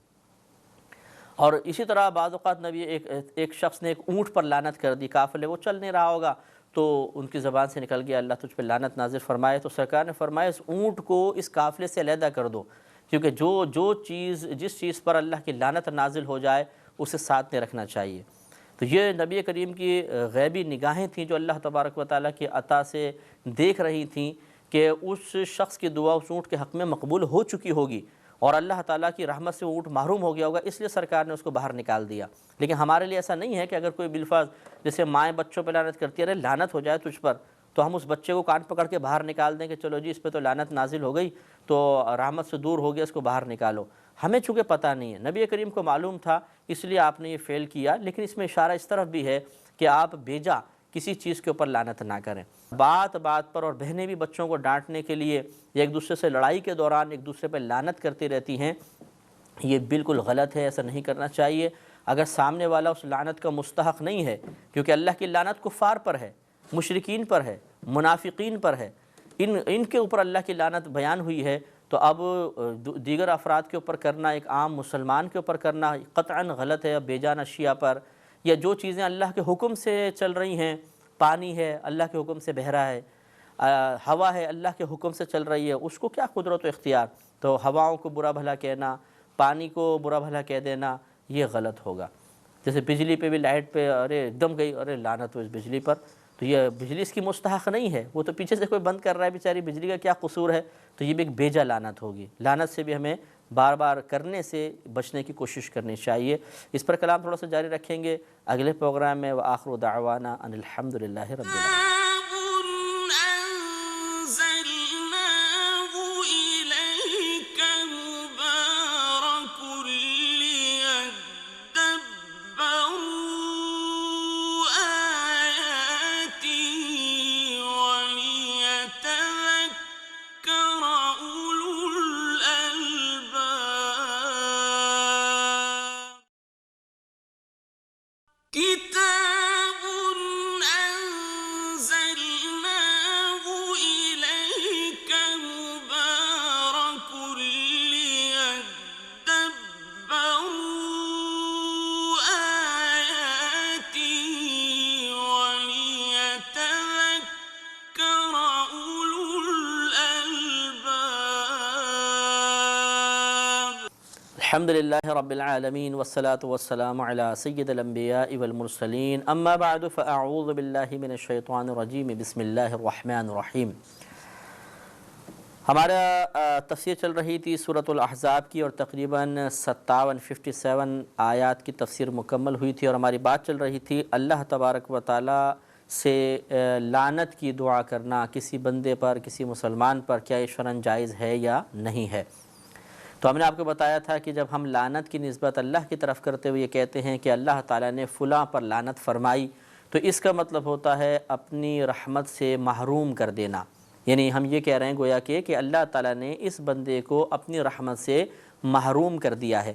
اور اسی طرح بعض اوقات نبی ایک شخص نے ایک اونٹ پر لعنت کر دی، قافلے وہ چل نہیں رہا ہوگا تو ان کی زبان سے نکل گیا اللہ تجھ پہ لعنت نازل فرمائے، تو سرکار نے فرمایا اس اونٹ کو اس قافلے سے علیحدہ کر دو، کیونکہ جس چیز پر اللہ کی لعنت نازل ہو جائے اسے ساتھ نہیں رکھنا چاہیے۔ تو یہ نبی کریم کی غیبی نگاہیں تھیں جو اللہ تبارک و تعالیٰ کی عطا سے دیکھ رہی تھیں کہ اس شخص کی دعا اس اونٹ کے حق میں مقبول ہو چکی ہوگی اور اللہ تعالیٰ کی رحمت سے وہ اونٹ محروم ہو گیا ہوگا، اس لیے سرکار نے اس کو باہر نکال دیا۔ لیکن ہمارے لیے ایسا نہیں ہے کہ اگر کوئی بالفاظ جیسے مائیں بچوں پہ لعنت کرتی ہے، ارے لعنت ہو جائے تجھ پر، تو ہم اس بچے کو کان پکڑ کے باہر نکال دیں کہ چلو جی اس پہ تو لعنت نازل ہو گئی تو رحمت سے دور ہو گیا، اس کو باہر نکالو۔ ہمیں چونکہ پتہ نہیں ہے، نبی کریم کو معلوم تھا اس لیے آپ نے یہ فعل کیا، لیکن اس میں اشارہ اس طرف بھی ہے کہ آپ بیجا کسی چیز کے اوپر لعنت نہ کریں۔ بات پر، اور بہنیں بھی بچوں کو ڈانٹنے کے لیے یا ایک دوسرے سے لڑائی کے دوران ایک دوسرے پہ لعنت کرتی رہتی ہیں، یہ بالکل غلط ہے، ایسا نہیں کرنا چاہیے۔ اگر سامنے والا اس لعنت کا مستحق نہیں ہے، کیونکہ اللہ کی لعنت کفار پر ہے، مشرکین پر ہے، منافقین پر ہے، ان کے اوپر اللہ کی لعنت بیان ہوئی ہے، تو اب دیگر افراد کے اوپر کرنا، ایک عام مسلمان کے اوپر کرنا قطعاً غلط ہے۔ بے جان اشیاء پر یا جو چیزیں اللہ کے حکم سے چل رہی ہیں، پانی ہے اللہ کے حکم سے بہہ رہا ہے، ہوا ہے اللہ کے حکم سے چل رہی ہے، اس کو کیا قدرت و اختیار، تو ہواؤں کو برا بھلا کہنا، پانی کو برا بھلا کہہ دینا یہ غلط ہوگا۔ جیسے بجلی پہ بھی لائٹ پہ ارے ایک دم گئی، ارے لعنت ہو اس بجلی پر، تو یہ بجلی اس کی مستحق نہیں ہے، وہ تو پیچھے سے کوئی بند کر رہا ہے، بیچاری بجلی کا کیا قصور ہے، تو یہ بھی ایک بیجا لعنت ہوگی۔ لعنت سے بھی ہمیں بار بار کرنے سے بچنے کی کوشش کرنی چاہیے۔ اس پر کلام تھوڑا سا جاری رکھیں گے اگلے پروگرام میں۔ وآخر دعوانا ان الحمدللہ رب العالمین۔ الحمدللہ رب العالمین والصلاة والسلام علی سید الانبیاء والمرسلین، اما بعد فاعوذ باللہ من الشیطان الرجیم، بسم اللہ الرحمن الرحیم۔ ہمارا تفسیر چل رہی تھی سورۃ الاحزاب کی، اور تقریباً 57 آیات کی تفسیر مکمل ہوئی تھی، اور ہماری بات چل رہی تھی اللہ تبارک و تعالیٰ سے لعنت کی دعا کرنا کسی بندے پر، کسی مسلمان پر، کیا یہ شرعاً جائز ہے یا نہیں ہے؟ تو ہم نے آپ کو بتایا تھا کہ جب ہم لعنت کی نسبت اللہ کی طرف کرتے ہوئے یہ کہتے ہیں کہ اللہ تعالیٰ نے فلاں پر لعنت فرمائی، تو اس کا مطلب ہوتا ہے اپنی رحمت سے محروم کر دینا۔ یعنی ہم یہ کہہ رہے ہیں گویا کہ اللہ تعالیٰ نے اس بندے کو اپنی رحمت سے محروم کر دیا ہے۔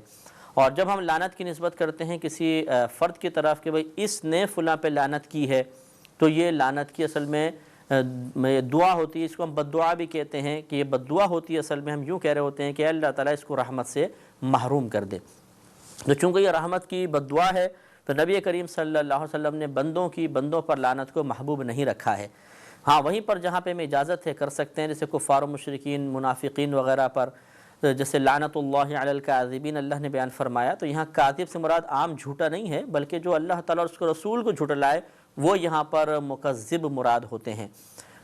اور جب ہم لعنت کی نسبت کرتے ہیں کسی فرد کی طرف کہ بھئی اس نے فلاں پہ لعنت کی ہے، تو یہ لعنت کی اصل میں دعا ہوتی ہے، اس کو ہم بد دعا بھی کہتے ہیں کہ یہ بد دعا ہوتی ہے۔ اصل میں ہم یوں کہہ رہے ہوتے ہیں کہ اللہ تعالیٰ اس کو رحمت سے محروم کر دے۔ تو چونکہ یہ رحمت کی بد دعا ہے تو نبی کریم صلی اللہ علیہ وسلم نے بندوں پر لعنت کو محبوب نہیں رکھا ہے۔ ہاں وہیں پر جہاں پہ ہمیں اجازت ہے کر سکتے ہیں، جیسے کفار و مشرکین، منافقین وغیرہ پر، جیسے لعنت اللہ علی الکاذبین اللہ نے بیان فرمایا، تو یہاں کاذب سے مراد عام جھوٹا نہیں ہے، بلکہ جو اللہ تعالیٰ اور اس کے رسول کو جھٹلائے وہ یہاں پر مکذب مراد ہوتے ہیں۔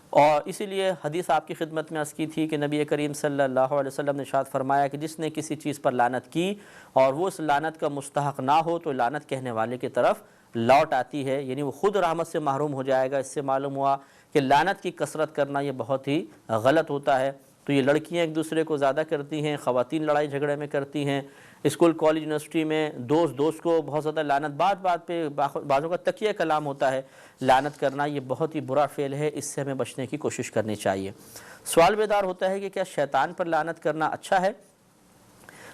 اور اسی لیے حدیث آپ کی خدمت میں عرض کی تھی کہ نبی کریم صلی اللہ علیہ وسلم نے ارشاد فرمایا کہ جس نے کسی چیز پر لعنت کی اور وہ اس لعنت کا مستحق نہ ہو تو لعنت کہنے والے کی طرف لوٹ آتی ہے، یعنی وہ خود رحمت سے محروم ہو جائے گا۔ اس سے معلوم ہوا کہ لعنت کی کثرت کرنا یہ بہت ہی غلط ہوتا ہے۔ تو یہ لڑکیاں ایک دوسرے کو زیادہ کرتی ہیں، خواتین لڑائی جھگڑے میں کرتی ہیں، اسکول کالج یونیورسٹی میں دوست کو بہت زیادہ لعنت، بات پہ بعضوں کا تکیہ کلام ہوتا ہے۔ لعنت کرنا یہ بہت ہی برا فعل ہے، اس سے ہمیں بچنے کی کوشش کرنی چاہیے۔ سوال بیدار ہوتا ہے کہ کیا شیطان پر لعنت کرنا اچھا ہے؟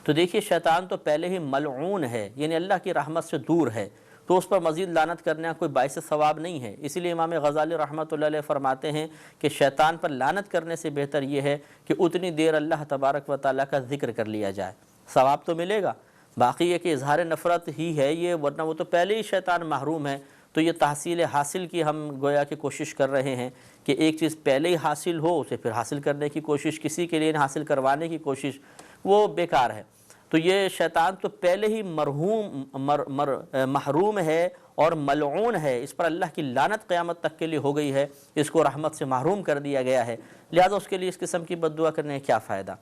تو دیکھیے شیطان تو پہلے ہی ملعون ہے، یعنی اللہ کی رحمت سے دور ہے، تو اس پر مزید لعنت کرنا کوئی باعث ثواب نہیں ہے۔ اسی لیے امام غزالی رحمۃ اللہ علیہ فرماتے ہیں کہ شیطان پر لعنت کرنے سے بہتر یہ ہے کہ اتنی دیر اللہ تبارک و تعالیٰ کا ذکر کر لیا جائے، ثواب تو ملے گا۔ باقی یہ کہ اظہار نفرت ہی ہے یہ، ورنہ وہ تو پہلے ہی شیطان محروم ہے۔ تو یہ تحصیل حاصل کی ہم گویا کہ کوشش کر رہے ہیں کہ ایک چیز پہلے ہی حاصل ہو، اسے پھر حاصل کرنے کی کوشش، کسی کے لیے حاصل کروانے کی کوشش، وہ بیکار ہے۔ تو یہ شیطان تو پہلے ہی محروم ہے اور ملعون ہے، اس پر اللہ کی لعنت قیامت تک کے لیے ہو گئی ہے، اس کو رحمت سے محروم کر دیا گیا ہے، لہذا اس کے لیے اس قسم کی بد دعا کرنے کا کیا فائدہ۔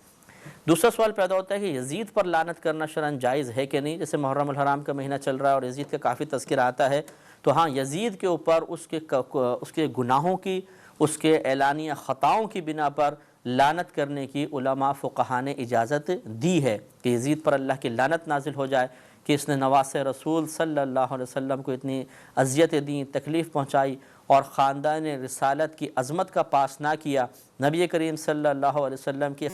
دوسرا سوال پیدا ہوتا ہے کہ یزید پر لعنت کرنا شرعاً جائز ہے کہ نہیں؟ جیسے محرم الحرام کا مہینہ چل رہا ہے اور یزید کا کافی تذکرہ آتا ہے، تو ہاں یزید کے اوپر اس کے گناہوں کی، اس کے اعلانیہ خطاؤں کی بنا پر لعنت کرنے کی علماء فقہاء نے اجازت دی ہے کہ یزید پر اللہ کی لعنت نازل ہو جائے کہ اس نے نواسہ رسول صلی اللہ علیہ وسلم کو اتنی اذیتیں دیں، تکلیف پہنچائی اور خاندان رسالت کی عظمت کا پاس نہ کیا، نبی کریم صلی اللہ علیہ وسلم کی